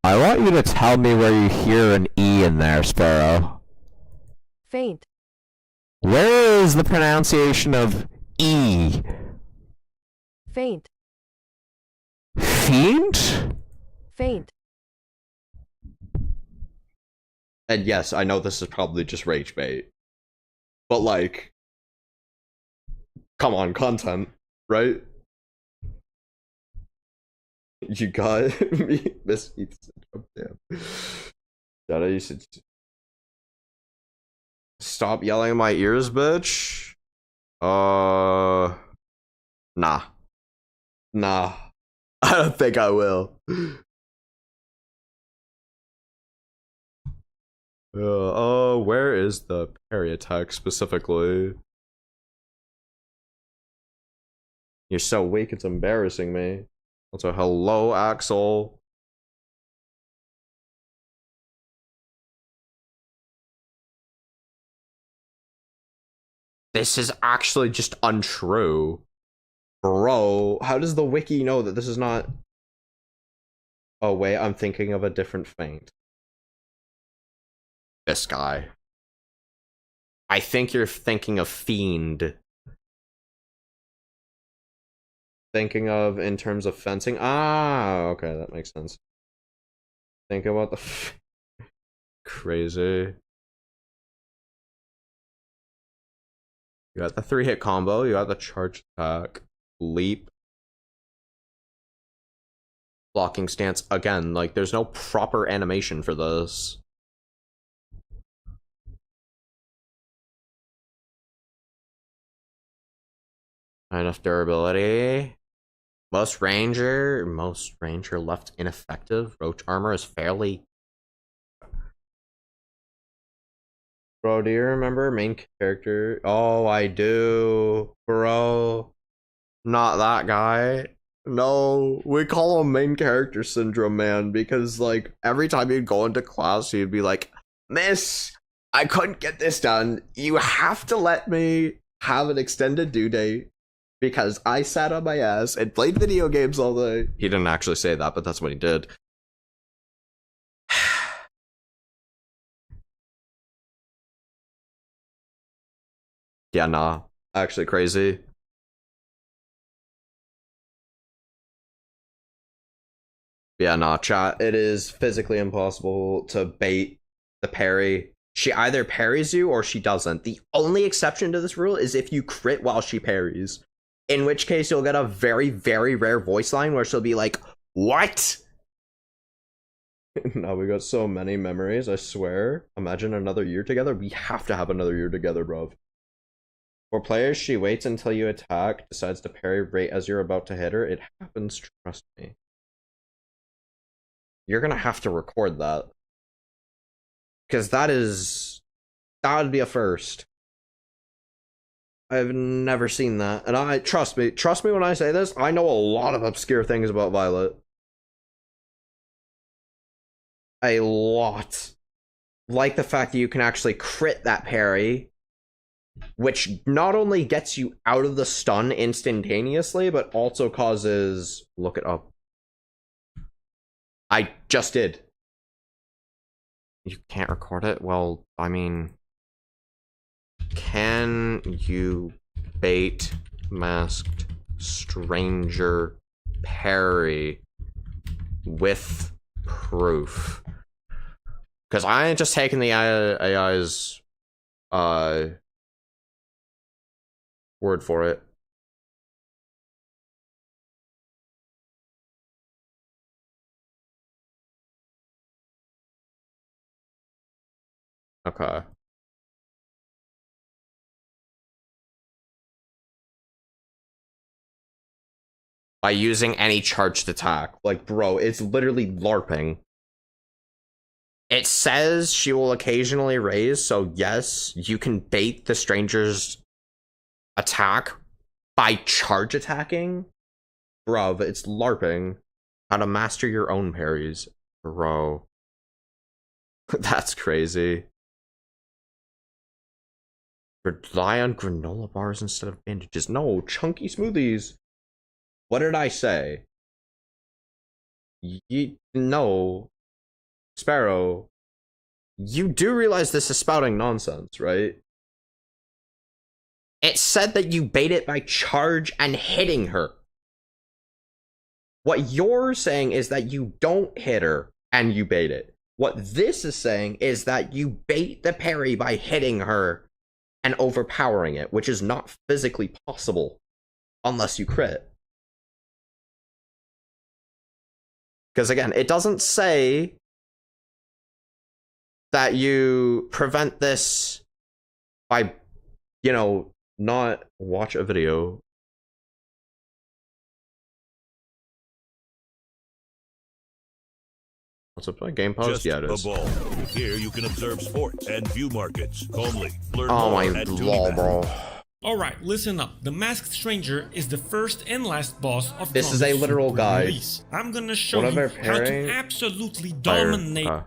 I want you to tell me where you hear an E in there, Sparrow. Feint. Where is the pronunciation of E? Feint. Fiend? Feint. And yes, I know this is probably just rage bait. But, like, come on, content, right? You got me, Miss Heath syndrome. Damn. Dada, you should stop yelling in my ears, bitch. Nah. Nah. I don't think I will. Where is the parry attack specifically? You're so weak, it's embarrassing me. Also, hello, Axel. This is actually just untrue. Bro, how does the wiki know that this is not... Oh, wait, I'm thinking of a different feint. This guy. I think you're thinking of Fiend. Thinking of in terms of fencing? Ah, okay, that makes sense. Think about the... Crazy. You got the 3-hit combo, you got the charge attack, leap, blocking stance. Again, like, there's no proper animation for this. Not enough durability. Most ranger left ineffective. Roach armor is fairly... Bro, do you remember main character? Oh, I do. Bro. Not that guy. No, we call him main character syndrome, man, because, like, every time he'd go into class, he'd be like, Miss, I couldn't get this done. You have to let me have an extended due date because I sat on my ass and played video games all day. He didn't actually say that, but that's what he did. Yeah, nah. Actually crazy. Yeah, nah, chat. It is physically impossible to bait the parry. She either parries you or she doesn't. The only exception to this rule is if you crit while she parries. In which case, you'll get a very, very rare voice line where she'll be like, what? No, we got so many memories, I swear. Imagine another year together. We have to have another year together, bro. For players, she waits until you attack, decides to parry right as you're about to hit her. It happens, trust me. You're gonna have to record that. Because that would be a first. I've never seen that. And trust me when I say this, I know a lot of obscure things about Violet. A lot. Like the fact that you can actually crit that parry, which not only gets you out of the stun instantaneously, but also causes... Look it up. I just did. You can't record it? Well, I mean... Can you bait masked stranger parry with proof? Because I ain't just taking the AI's word for it. Okay. By using any charged attack. Like, bro, it's literally LARPing. It says she will occasionally raise, so yes, you can bait the stranger's attack by charge attacking. Bruv, it's LARPing. How to master your own parries. Bro. That's crazy. Rely on granola bars instead of bandages. No, chunky smoothies. What did I say? No. Sparrow. You do realize this is spouting nonsense, right? It said that you bait it by charge and hitting her. What you're saying is that you don't hit her and you bait it. What this is saying is that you bait the parry by hitting her and overpowering it, which is not physically possible unless you crit. Because again, it doesn't say that you prevent this by, you know, not watch a video. What's up? Game pause? Yeah, it is. Ball. Here you can observe sports and view markets calmly. Learn Oh more my at lol, Tuniman. bro. Alright, listen up. The Masked Stranger is the first and last boss of This is a Con's literal Super guide. release. I'm gonna show What you am I how pairing? to absolutely Fire. dominate.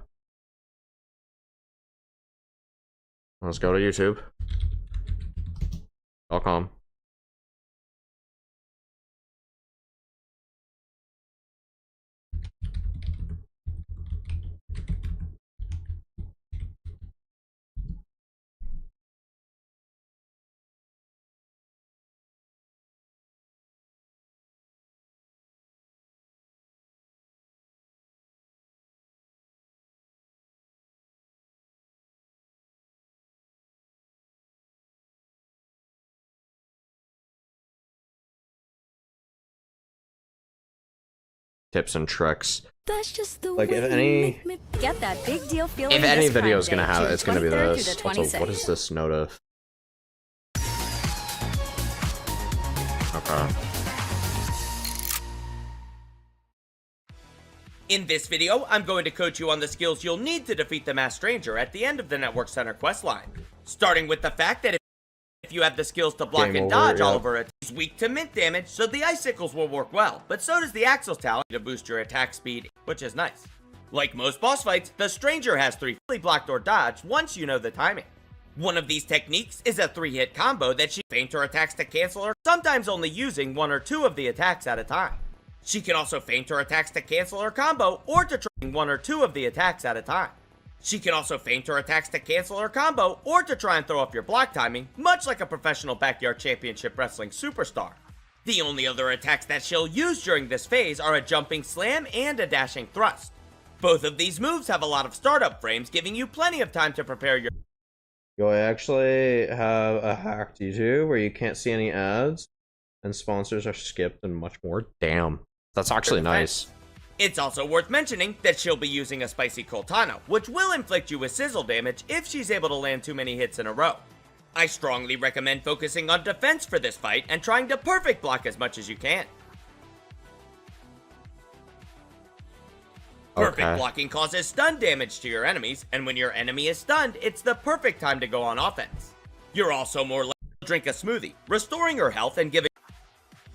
Let's go to YouTube.com. Tips and tricks. That's just the Like, way if you any- make me get that big deal feeling. If any this video is Prime gonna Day, have it, June it's gonna be 23rd this. through the Also, what is 26th. this notif? Okay. In this video, I'm going to coach you on the skills you'll need to defeat the Masked Stranger at the end of the Network Center questline. Starting with the fact that if you have the skills to block Game and over, dodge all yeah. over it, it's weak to mint damage, so the icicles will work well, but so does the Axel's talent to boost your attack speed, which is nice. Like most boss fights, the Stranger has 3 fully blocked or dodged once you know the timing. One of these techniques is a 3-hit combo that she feint her attacks to cancel her, sometimes only using 1 or 2 of the attacks at a time. She can also feint her attacks to cancel her combo or to try 1 or 2 of the attacks at a time. She can also feint her attacks to cancel her combo or to try and throw off your block timing, much like a professional backyard championship wrestling superstar. The only other attacks that she'll use during this phase are a jumping slam and a dashing thrust. Both of these moves have a lot of startup frames, giving you plenty of time to prepare your Yo, I actually have a hacked YouTube where you can't see any ads and sponsors are skipped and much more. Damn. That's actually nice. It's also worth mentioning that she'll be using a spicy Coltano, which will inflict you with sizzle damage if she's able to land too many hits in a row. I strongly recommend focusing on defense for this fight and trying to perfect block as much as you can. Perfect Okay. blocking causes stun damage to your enemies, and when your enemy is stunned, it's the perfect time to go on offense. You're also more likely to drink a smoothie, restoring her health and giving.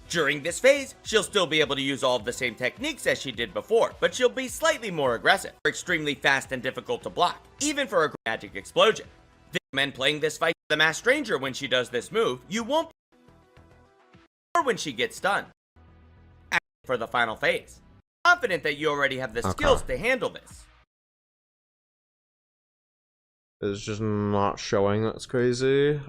During this phase, she'll still be able to use all of the same techniques as she did before, but she'll be slightly more aggressive, extremely fast and difficult to block, even for a magic explosion. I recommend playing this fight with the Masked Stranger when she does this move, you won't or when she gets stunned. For the final phase. Confident that you already have the skills to handle this. It's just not showing. That's crazy.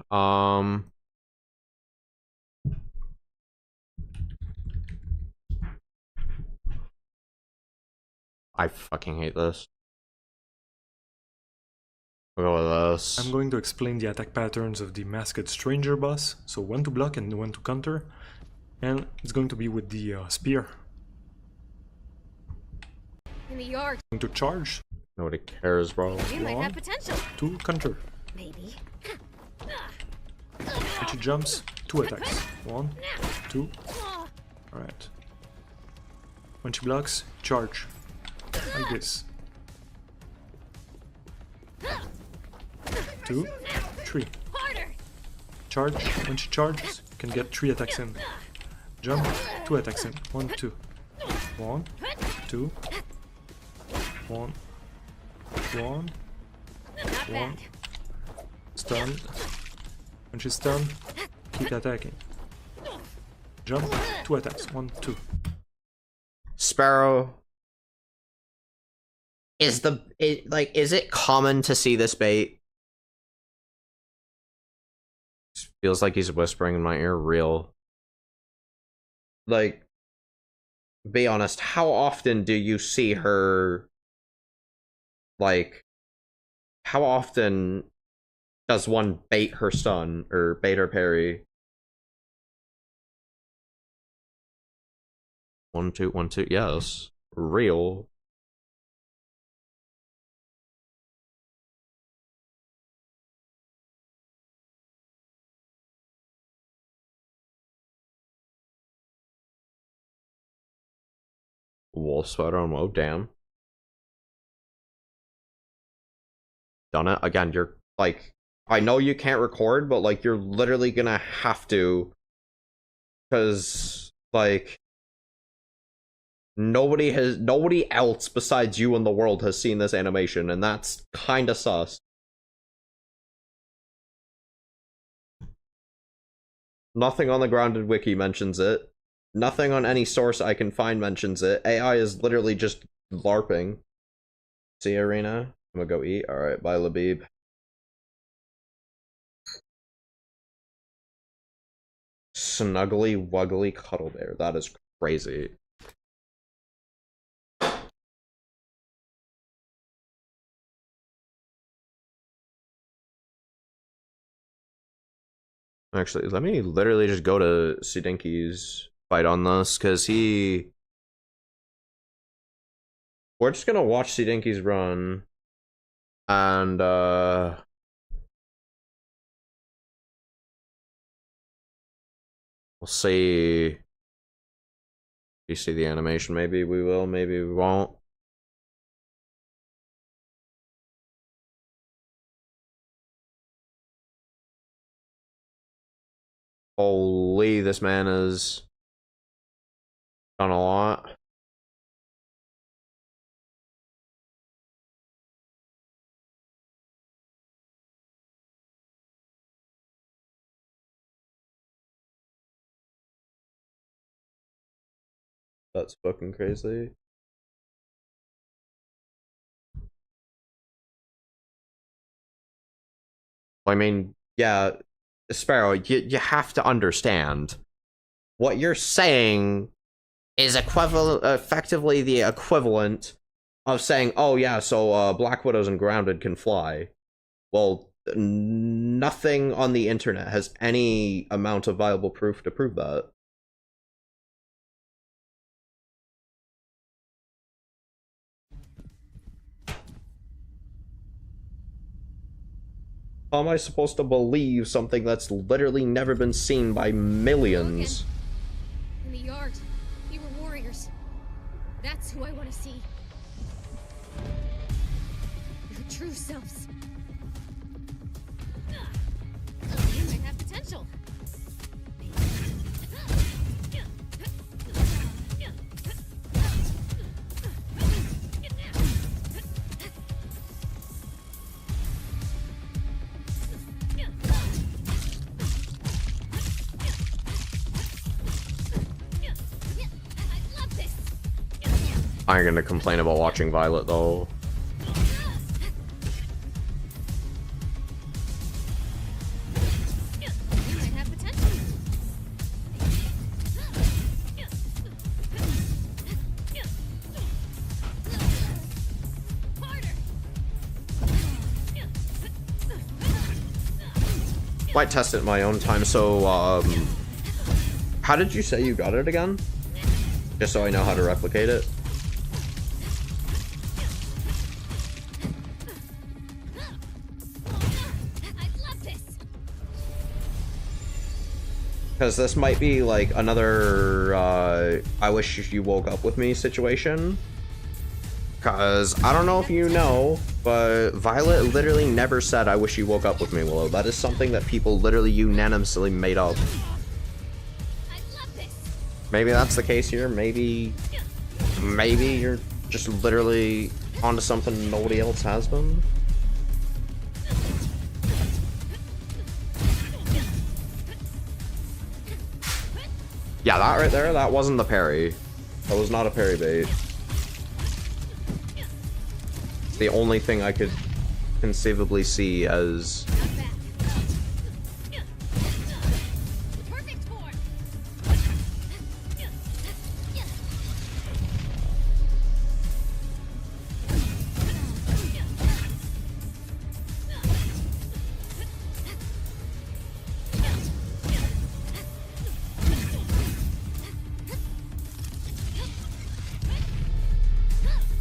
I fucking hate this. We'll go with this. I'm going to explain the attack patterns of the Masked Stranger boss, so when to block and when to counter, and it's going to be with the spear. In the yard, Going to charge, Nobody cares, bro. we might One. have potential. to counter. Maybe. When she jumps, 2 attacks. 1, 2, alright. When she blocks, charge. Like this. 2, 3. Harder. Charge, when she charges, you can get 3 attacks in. Jump, 2 attacks in. 1, 2. 1, 2. 1, 1, Not bad. stun. When she's stunned, keep attacking. Jump, 2 attacks. 1, 2. Sparrow. Is it common to see this bait? Feels like he's whispering in my ear real. Like, be honest, how often do you see her, like, how often does one bait her stun or bait her parry? 1, 2, 1, 2, yes. real. Wolf sweater on WoW, damn. Done it again. You're like, I know you can't record, but like you're literally gonna have to, because like nobody else besides you in the world has seen this animation, and that's kind of sus. Nothing on the Grounded wiki mentions it. Nothing on any source I can find mentions it. AI is literally just LARPing. See, Arena? I'm gonna go eat. Alright, bye, Labib. Snuggly Wuggly Cuddle Bear. That is crazy. Actually, let me literally just go to Sidinki's fight on this, because we're just gonna watch Sidinki's run, and we'll see. You see the animation, maybe we will, maybe we won't. Holy, this man has done a lot. That's fucking crazy. I mean, yeah, Sparrow, you have to understand. What you're saying is effectively the equivalent of saying, oh yeah, so Black Widows and Grounded can fly. Well, nothing on the internet has any amount of viable proof to prove that. How am I supposed to believe something that's literally never been seen by millions? In the yard. We were warriors. That's who I want to see. Your true selves. You might have potential. I'm gonna complain about watching Violet though. Might test it in my own time, so how did you say you got it again? Just so I know how to replicate it. Because this might be like another I wish you woke up with me situation. Because I don't know if you know, but Violet literally never said I wish you woke up with me, Willow. That is something that people literally unanimously made up. Maybe that's the case here. Maybe you're just literally onto something nobody else has been. Yeah, that right there, that wasn't the parry. That was not a parry bait. The only thing I could conceivably see as...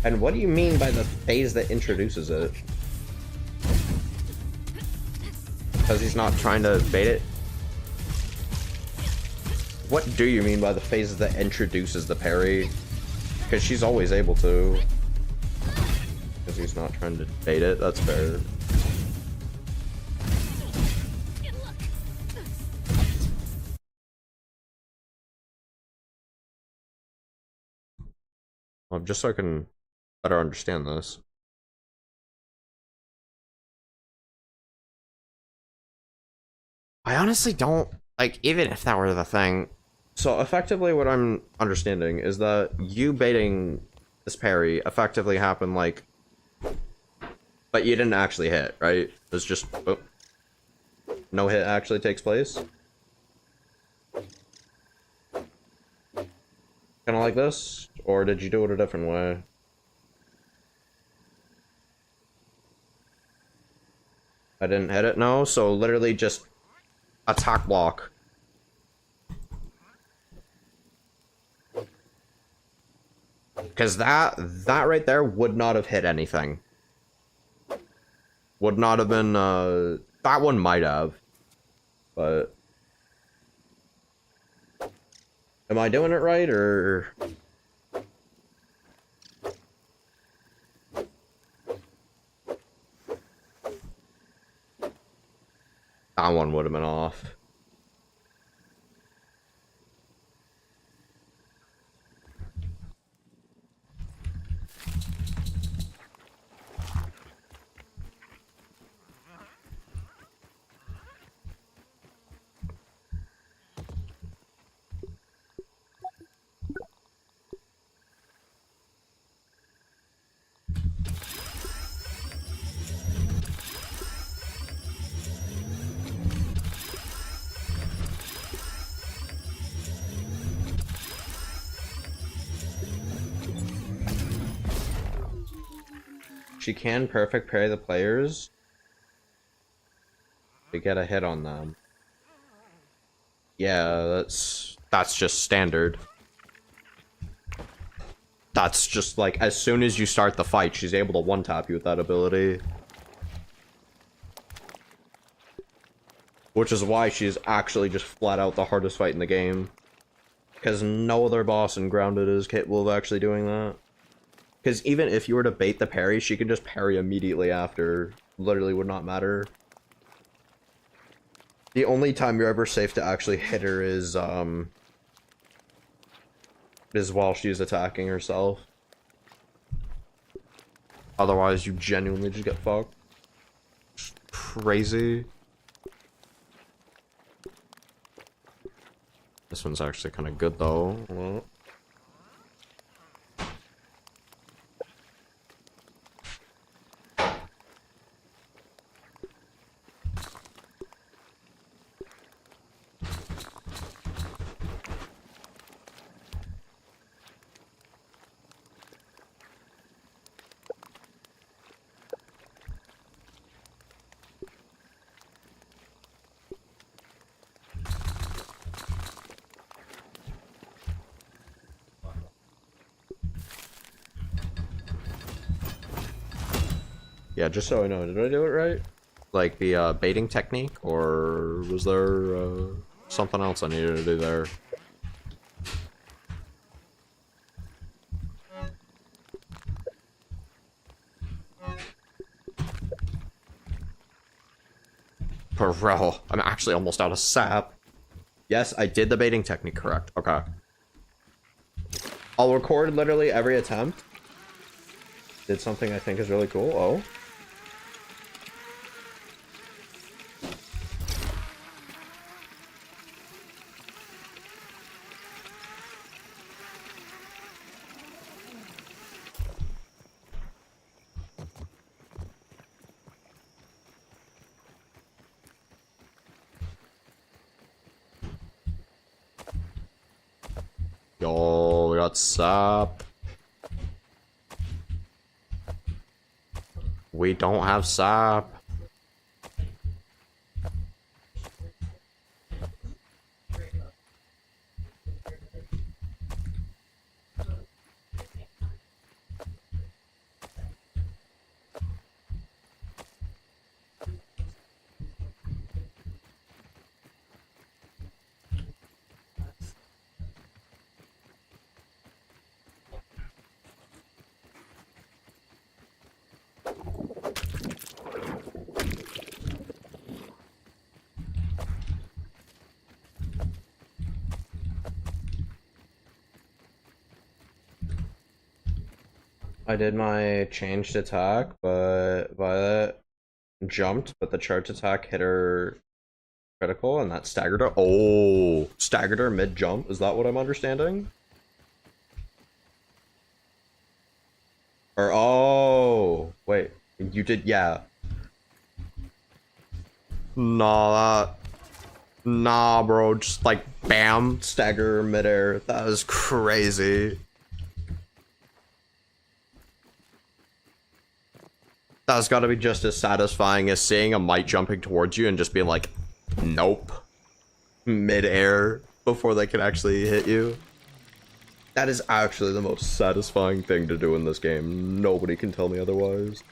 And what do you mean by the phase that introduces it? Because he's not trying to bait it? What do you mean by the phase that introduces the parry? Because she's always able to. Because he's not trying to bait it, that's fair. Just so I can better understand this. I honestly don't, like, even if that were the thing. So effectively what I'm understanding is that you baiting this parry effectively happened, like, but you didn't actually hit, right? It's just, oh, no hit actually takes place. Kind of like this? Or did you do it a different way? I didn't hit it, no? So literally just attack block. Because that right there would not have hit anything. Would not have been, that one might have. But... am I doing it right, or... that one would have been off. She can perfect parry the players to get a hit on them. Yeah, that's just standard. That's just like, as soon as you start the fight, she's able to one-tap you with that ability. Which is why she's actually just flat out the hardest fight in the game. Because no other boss in Grounded is capable of actually doing that. Because even if you were to bait the parry, she can just parry immediately after. Literally would not matter. The only time you're ever safe to actually hit her is while she's attacking herself. Otherwise, you genuinely just get fucked. Crazy. This one's actually kind of good though. Well, yeah, just so I know, did I do it right? Like the baiting technique, or was there something else I needed to do there? Bro, I'm actually almost out of sap. Yes, I did the baiting technique correct. Okay. I'll record literally every attempt. Did something I think is really cool. Oh. Yo, we got sap. We don't have sap. I did my changed attack, but Violet jumped, but the charge attack hit her critical, and that staggered her. Oh, staggered her mid jump. Is that what I'm understanding? Or oh, wait, you did, yeah. Nah, nah, bro. Just like bam, stagger midair. That is crazy. That's got to be just as satisfying as seeing a mite jumping towards you and just being like, nope, mid-air before they can actually hit you. That is actually the most satisfying thing to do in this game. Nobody can tell me otherwise.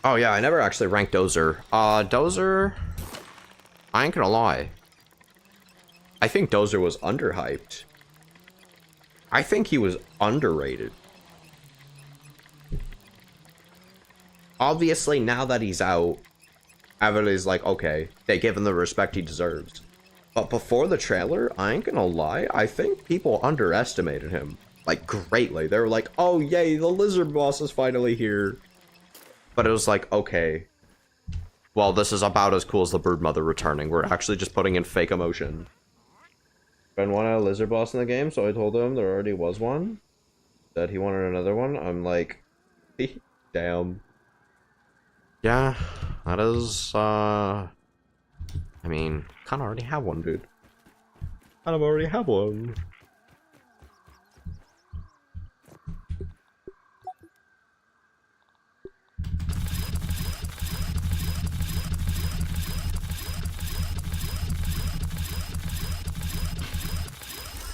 Oh yeah, I never actually ranked Dozer. Dozer, I ain't gonna lie. I think Dozer was underhyped. I think he was underrated. Obviously, now that he's out, everybody's like, okay, they give him the respect he deserves. But before the trailer, I ain't gonna lie, I think people underestimated him. Like, greatly. They were like, oh yay, the lizard boss is finally here. But it was like, okay, well, this is about as cool as the Broodmother returning. We're actually just putting in fake emotion. Ben wanted a lizard boss in the game, so I told him there already was one. That he wanted another one. I'm like, damn. Yeah, that is, I mean, kinda already have one, dude. Kind of already have one.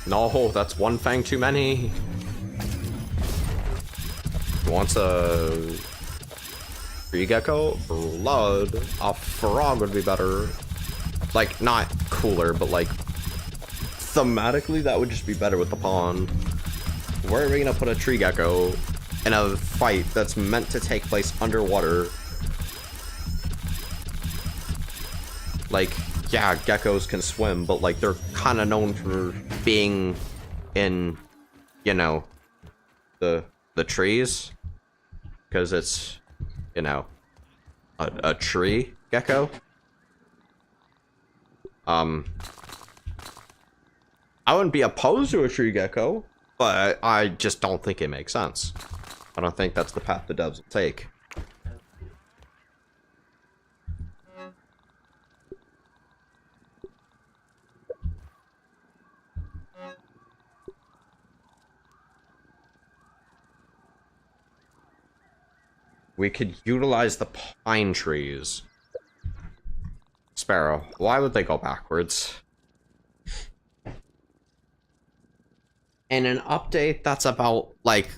No, that's one fang too many. He wants a tree gecko? Blood. A frog would be better. Like, not cooler, but like thematically that would just be better with the pond. Where are we gonna put a tree gecko in a fight that's meant to take place underwater? Like, yeah, geckos can swim, but like they're kind of known for being in, you know, the trees, because it's, you know, a tree gecko. I wouldn't be opposed to a tree gecko, but I just don't think it makes sense. I don't think that's the path the devs will take. We could utilize the pine trees. Sparrow, why would they go backwards? In an update that's about, like,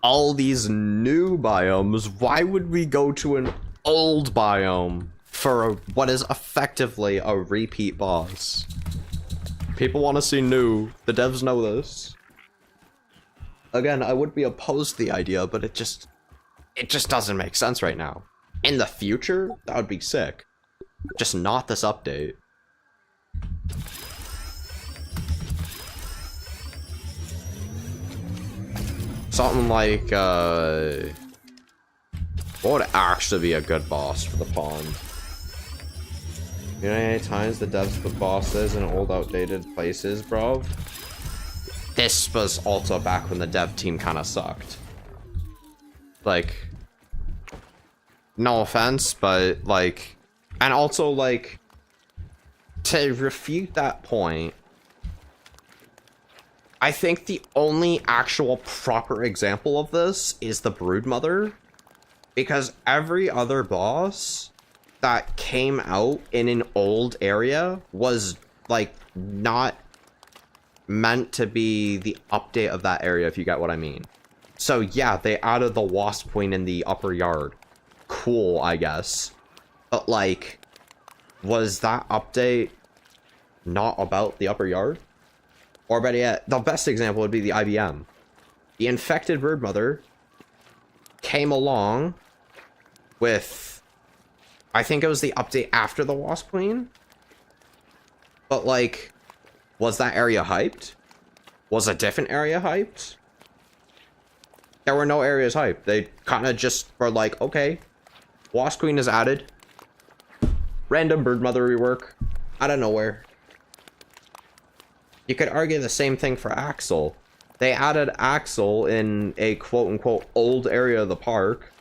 all these new biomes, why would we go to an old biome for what is effectively a repeat boss? People want to see new. The devs know this. Again, I would be opposed to the idea, but it just doesn't make sense right now. In the future, that would be sick. Just not this update. Something like, what would actually be a good boss for the pond? You know how many times the devs put bosses in old, outdated places, bro? This was also back when the dev team kind of sucked. Like, no offense, but like, and also like, to refute that point, I think the only actual proper example of this is the Broodmother, because every other boss that came out in an old area was like not meant to be the update of that area, if you get what I mean. So yeah, they added the wasp queen in the upper yard. Cool, I guess. But like, was that update not about the upper yard? Or better yet, the best example would be the IBM. The infected Broodmother came along with I think it was the update after the Wasp Queen. But like, was that area hyped? Was a different area hyped? There were no areas hyped. They kind of just were like, okay, Wasp Queen is added. Random bird mother rework out of nowhere. You could argue the same thing for Axel. They added Axel in a quote-unquote old area of the park,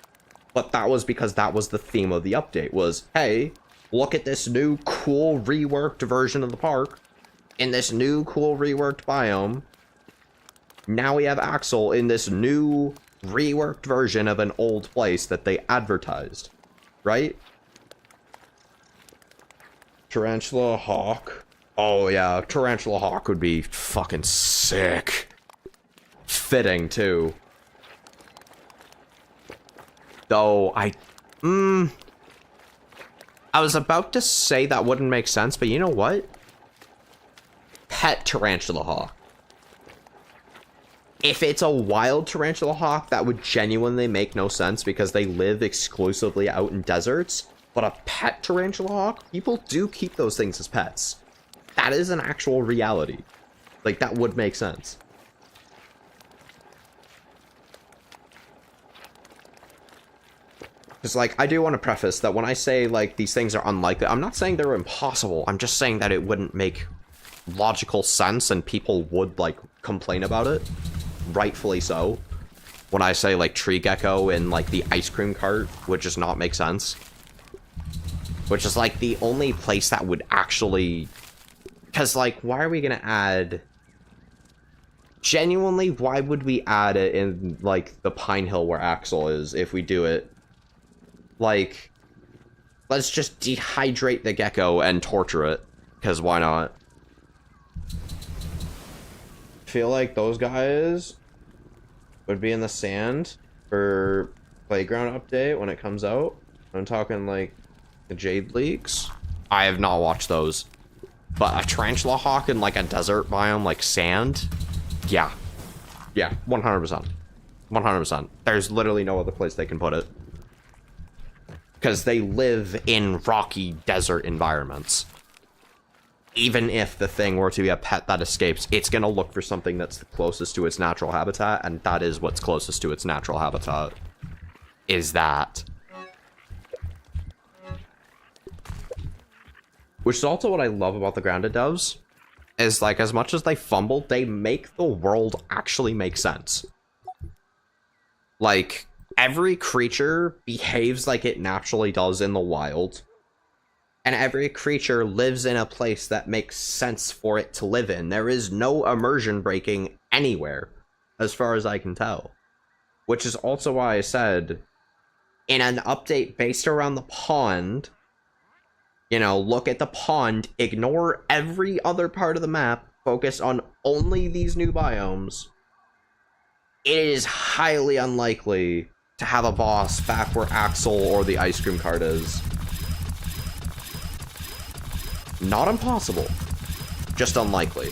but that was because that was the theme of the update, was, hey, look at this new cool reworked version of the park in this new cool reworked biome. Now we have Axel in this new reworked version of an old place that they advertised, right? Tarantula Hawk. Oh yeah, Tarantula Hawk would be fucking sick. Fitting too. Though I was about to say that wouldn't make sense, but you know what? Pet Tarantula Hawk. If it's a wild Tarantula Hawk, that would genuinely make no sense because they live exclusively out in deserts. But a pet Tarantula Hawk? People do keep those things as pets. That is an actual reality. Like, that would make sense. Because, like, I do want to preface that when I say, like, these things are unlikely, I'm not saying they're impossible. I'm just saying that it wouldn't make logical sense and people would, like, complain about it. Rightfully so. When I say, like, tree gecko in, like, the ice cream cart would just not make sense. Which is, like, the only place that would actually... Because, like, why are we going to add... Genuinely, why would we add it in, like, the Pine Hill where Axel is if we do it? Like, let's just dehydrate the gecko and torture it. Because why not? Feel like those guys would be in the sand for Playground update when it comes out. I'm talking, like... The Jade Leaks? I have not watched those. But a Tarantula Hawk in like a desert biome like sand? Yeah. Yeah, 100%. 100%. There's literally no other place they can put it. Because they live in rocky desert environments. Even if the thing were to be a pet that escapes, it's going to look for something that's the closest to its natural habitat, and that is what's closest to its natural habitat. Is that... Which is also what I love about the Grounded Devs, is like, as much as they fumble, they make the world actually make sense. Like, every creature behaves like it naturally does in the wild, and every creature lives in a place that makes sense for it to live in. There is no immersion breaking anywhere, as far as I can tell. Which is also why I said, in an update based around the pond... You know, look at the pond, ignore every other part of the map, focus on only these new biomes. It is highly unlikely to have a boss back where Axel or the ice cream cart is. Not impossible, just unlikely.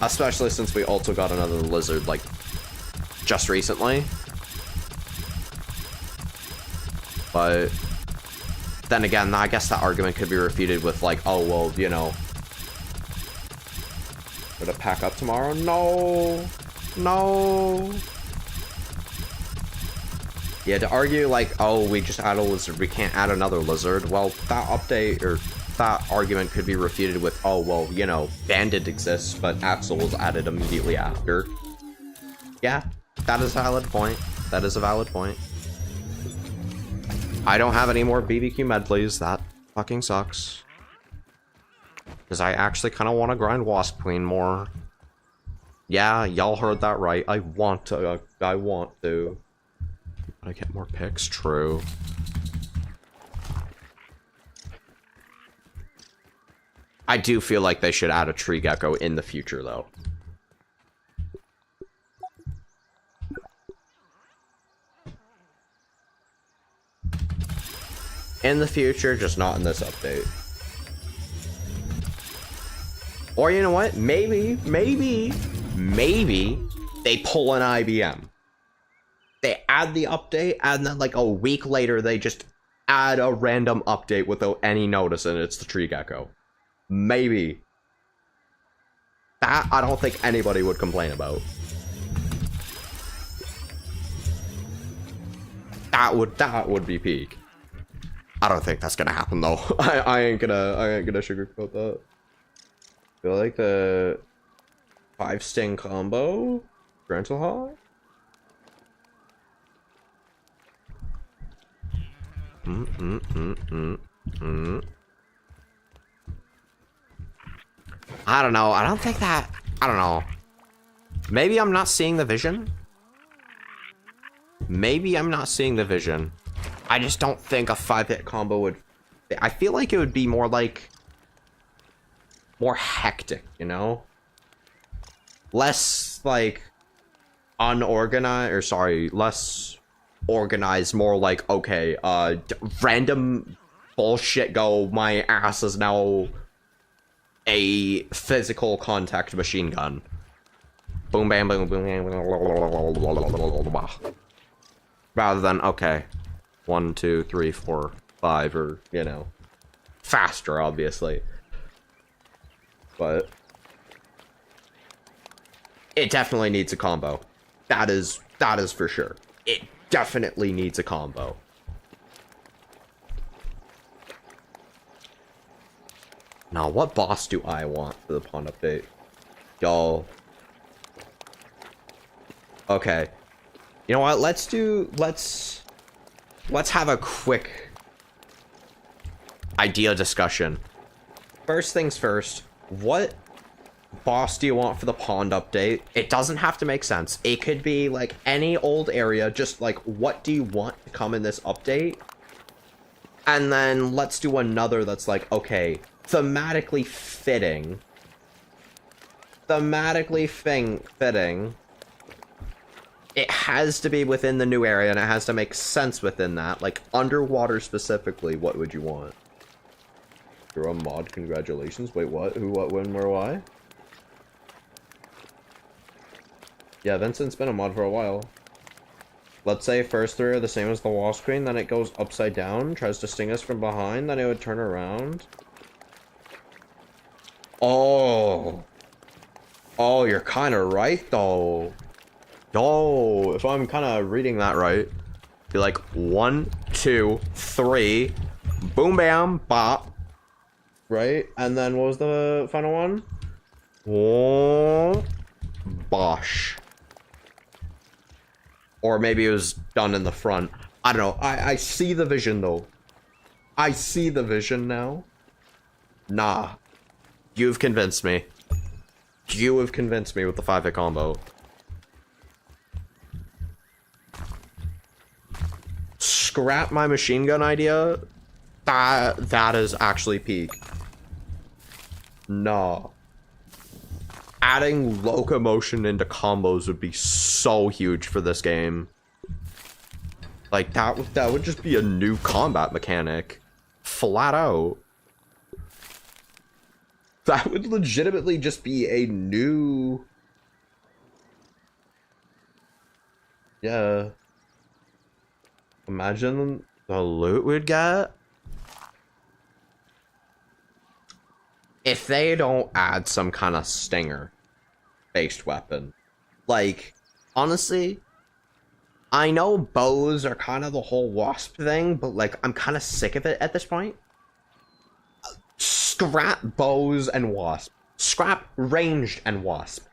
Especially since we also got another lizard, like, just recently. But... Then again, I guess that argument could be refuted with like, oh, well, you know. Would it pack up tomorrow? No. No. Yeah, to argue like, oh, we just add a lizard, we can't add another lizard. Well, that update, or that argument could be refuted with, oh, well, you know, Bandit exists, but Axel was added immediately after. Yeah, that is a valid point. That is a valid point. I don't have any more BBQ medleys. That fucking sucks. Because I actually kind of want to grind Wasp Queen more. Yeah, y'all heard that right. I want to. I get more picks? True. I do feel like they should add a tree gecko in the future, though. In the future, just not in this update. Or you know what? Maybe they pull an IBM. They add the update, and then like a week later, they just add a random update without any notice and it's the tree gecko. Maybe. That I don't think anybody would complain about. That would be peak. I don't think that's gonna happen though. I ain't gonna sugarcoat that. I feel like the 5 sting combo, Grantal Hawk. I don't know. I don't think that. I don't know. Maybe I'm not seeing the vision. Maybe I'm not seeing the vision. I just don't think a 5-hit combo would. I feel like it would be more like. More hectic, you know? Less like. Unorganized. Or sorry, less organized. More like, okay, random bullshit go. My ass is now a physical contact machine gun. Boom, bam, boom, boom, bam, rather than, okay, 1, 2, 3, 4, 5, or, you know, faster, obviously. But it definitely needs a combo. That is for sure. It definitely needs a combo. Now, what boss do I want for the pond update? Y'all. Okay. You know what? Let's have a quick idea discussion. First things first, what boss do you want for the pond update? It doesn't have to make sense. It could be like any old area, just like what do you want to come in this update? And then let's do another that's like, okay, thematically fitting. Fitting. It has to be within the new area and it has to make sense within that. Like underwater specifically, what would you want? You're a mod, congratulations. Wait, what? Who, what, when, where, why? Yeah, Vincent's been a mod for a while. Let's say first 3 are the same as the wall screen, then it goes upside down, tries to sting us from behind, then it would turn around. Oh, you're kind of right though. Oh, if I'm kind of reading that right, be like 1, 2, 3, boom, bam, bop, right? And then what was the final one? Oh, bosh. Or maybe it was done in the front. I don't know. I see the vision though. I see the vision now. Nah. You've convinced me. You have convinced me with the 5-hit combo. Scrap my machine gun idea. That is actually peak. Nah. Adding locomotion into combos would be so huge for this game. Like that would just be a new combat mechanic. Flat out. That would legitimately just be a new... Yeah. Imagine the loot we'd get. If they don't add some kind of stinger-based weapon. Like, honestly, I know bows are kind of the whole wasp thing, but like, I'm kind of sick of it at this point. Scrap bows and wasp. Scrap ranged and wasp.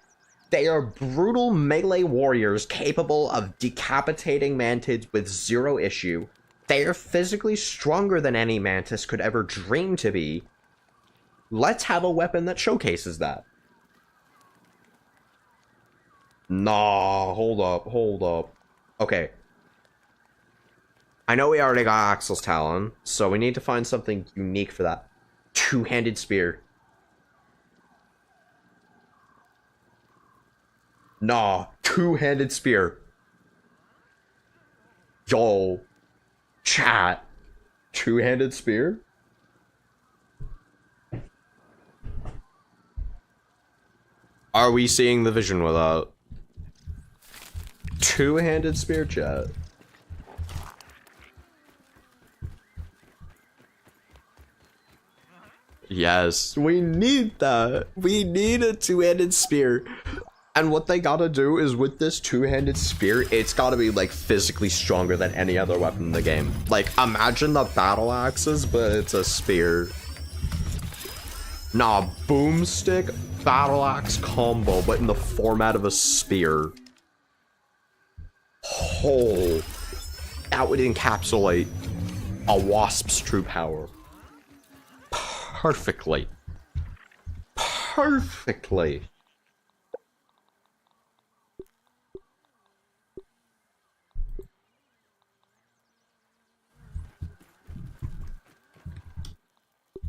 They are brutal melee warriors capable of decapitating mantids with 0 issue. They are physically stronger than any mantis could ever dream to be. Let's have a weapon that showcases that. Nah, hold up. Okay. I know we already got Axel's Talon, so we need to find something unique for that. 2-handed spear. Nah, 2-handed spear. Yo. Chat. 2-handed spear? Are we seeing the vision without? 2-handed spear, chat. Yes, we need that. We need a two-handed spear. And what they gotta do is with this two-handed spear, it's gotta be like physically stronger than any other weapon in the game. Like, imagine the battle axes, but it's a spear. Nah, boomstick, battle axe combo, but in the format of a spear. Oh, that would encapsulate a wasp's true power. Perfectly. Perfectly.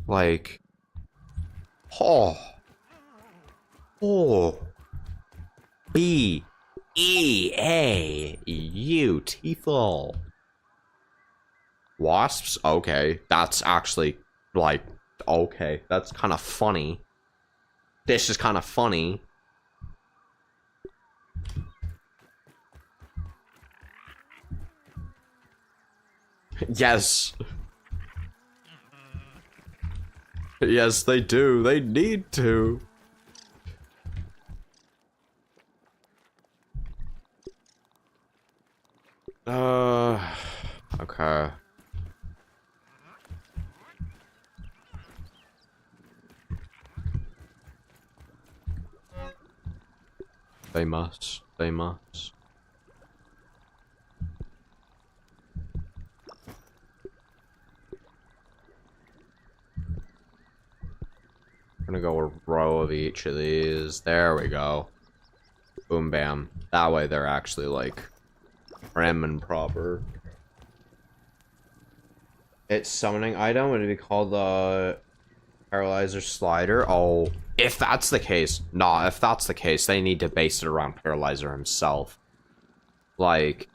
Like, oh, beautiful. Wasps? Okay, that's actually, like, okay, that's kind of funny. This is kind of funny. Yes. Yes, they do. They need to. Okay. They must. They must. I'm gonna go a row of each of these. There we go. Boom, bam. That way they're actually, like, prim and proper. Its summoning item would it be called the Paralyzer Slider? Oh, if that's the case, nah, if that's the case, they need to base it around Paralyzer himself. Like,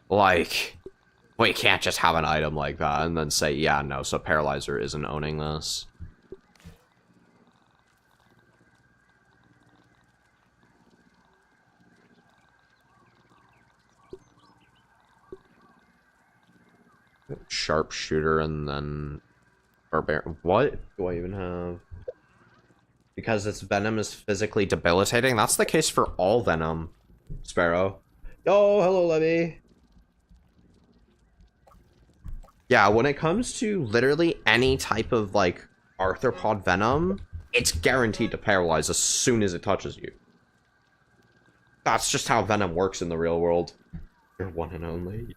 we can't just have an item like that and then say, yeah, no, so Paralyzer isn't owning this. Sharpshooter and then Barbarian. What do I even have? Because its venom is physically debilitating? That's the case for all venom, Sparrow. Oh, hello, Levy. Yeah, when it comes to literally any type of, like, arthropod venom, it's guaranteed to paralyze as soon as it touches you. That's just how venom works in the real world. Your one and only.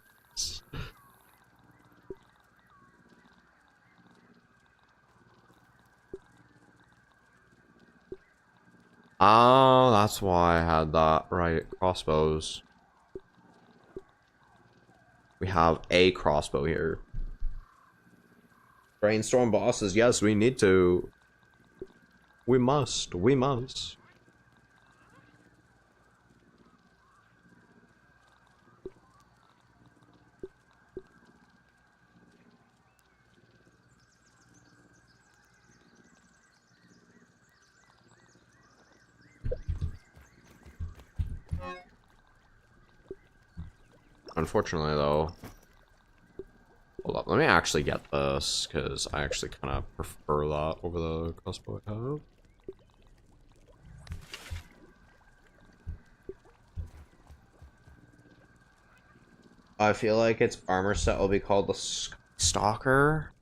Oh, that's why I had that. Right, crossbows. We have a crossbow here. Brainstorm bosses, yes, we need to. We must, we must. Unfortunately, though, hold up, let me actually get this, because I actually kind of prefer that over the crossbow I have. I feel like its armor set will be called the Stalker.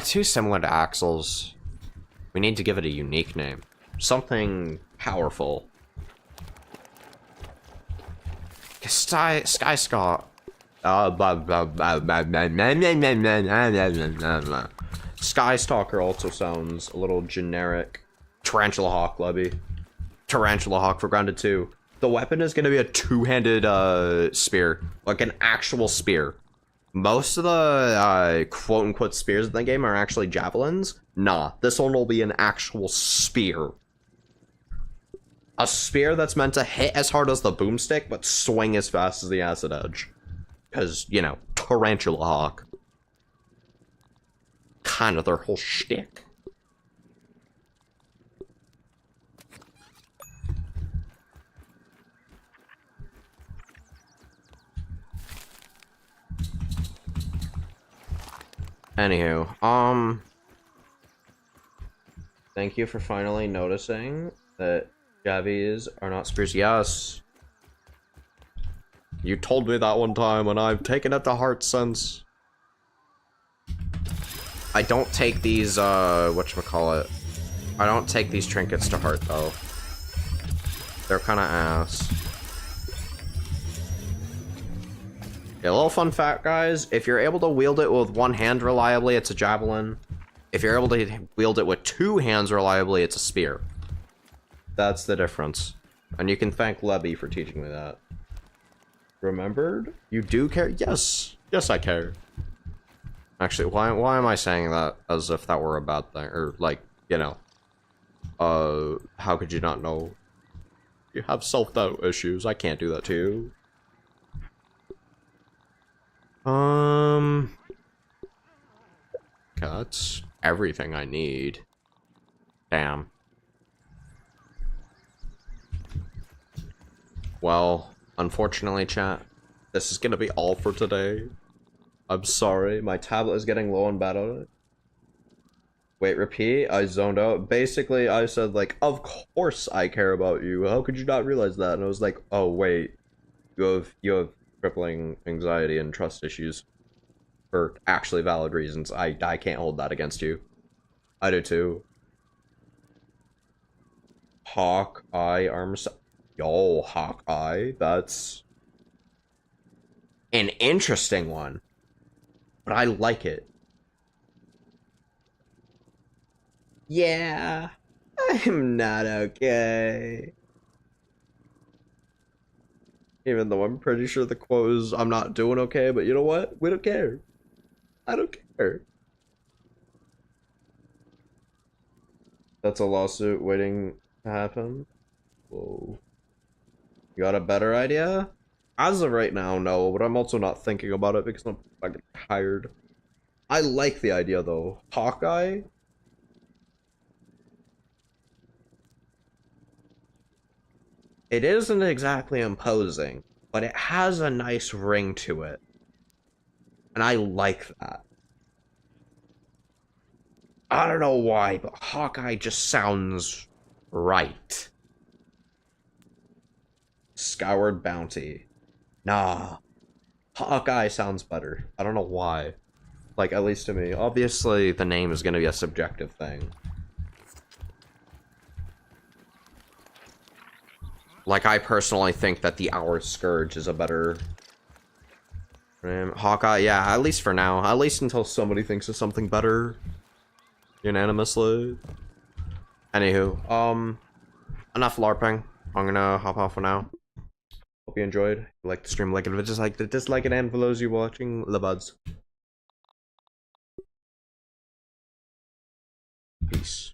Too similar to Axel's. We need to give it a unique name. Something powerful. Sky Scott. Sky Stalker also sounds a little generic. Tarantula Hawk, Lubby. Tarantula Hawk for grounded 2. The weapon is going to be a two-handed spear, like an actual spear. Most of the quote-unquote spears in the game are actually javelins. Nah, this one will be an actual spear. A spear that's meant to hit as hard as the boomstick, but swing as fast as the acid edge. Because, you know, Tarantula Hawk. Kind of their whole shtick. Anywho, thank you for finally noticing that Javies are not spears. Yes. You told me that one time and I've taken it to heart since. I don't take these, whatchamacallit. I don't take these trinkets to heart, though. They're kinda ass. A little fun fact, guys. If you're able to wield it with one hand reliably, it's a javelin. If you're able to wield it with two hands reliably, it's a spear. That's the difference. And you can thank Lebby for teaching me that. Remembered? You do care? Yes. Yes, I care. Actually, why am I saying that as if that were a bad thing? Or, like, you know. How could you not know? You have self-doubt issues. I can't do that to you. Okay, that's everything I need. Damn. Well, unfortunately, chat, this is gonna be all for today. I'm sorry, my tablet is getting low on battery. Wait, repeat? I zoned out. Basically, I said, like, of course I care about you. How could you not realize that? And I was like, oh, wait. You have crippling anxiety and trust issues. For actually valid reasons. I can't hold that against you. I do too. Hawkeye armor set. Yo, Hawkeye. That's an interesting one. But I like it. Yeah, I'm not okay. Even though I'm pretty sure the quote is, I'm not doing okay, but you know what? We don't care. I don't care. That's a lawsuit waiting to happen? Whoa. You got a better idea? As of right now, no, but I'm also not thinking about it because I'm fucking tired. I like the idea, though. Hawkeye? It isn't exactly imposing, but it has a nice ring to it. And I like that. I don't know why, but Hawkeye just sounds right. Scoured Bounty. Nah. Hawkeye sounds better. I don't know why. Like, at least to me. Obviously, the name is gonna be a subjective thing. Like, I personally think that the Hour Scourge is a better name. Hawkeye, yeah, at least for now. At least until somebody thinks of something better. Unanimously. Anywho, enough LARPing. I'm gonna hop off for now. Hope you enjoyed. If you liked the stream, like it. If you disliked it, dislike it. And for those of you watching, the buds. Peace.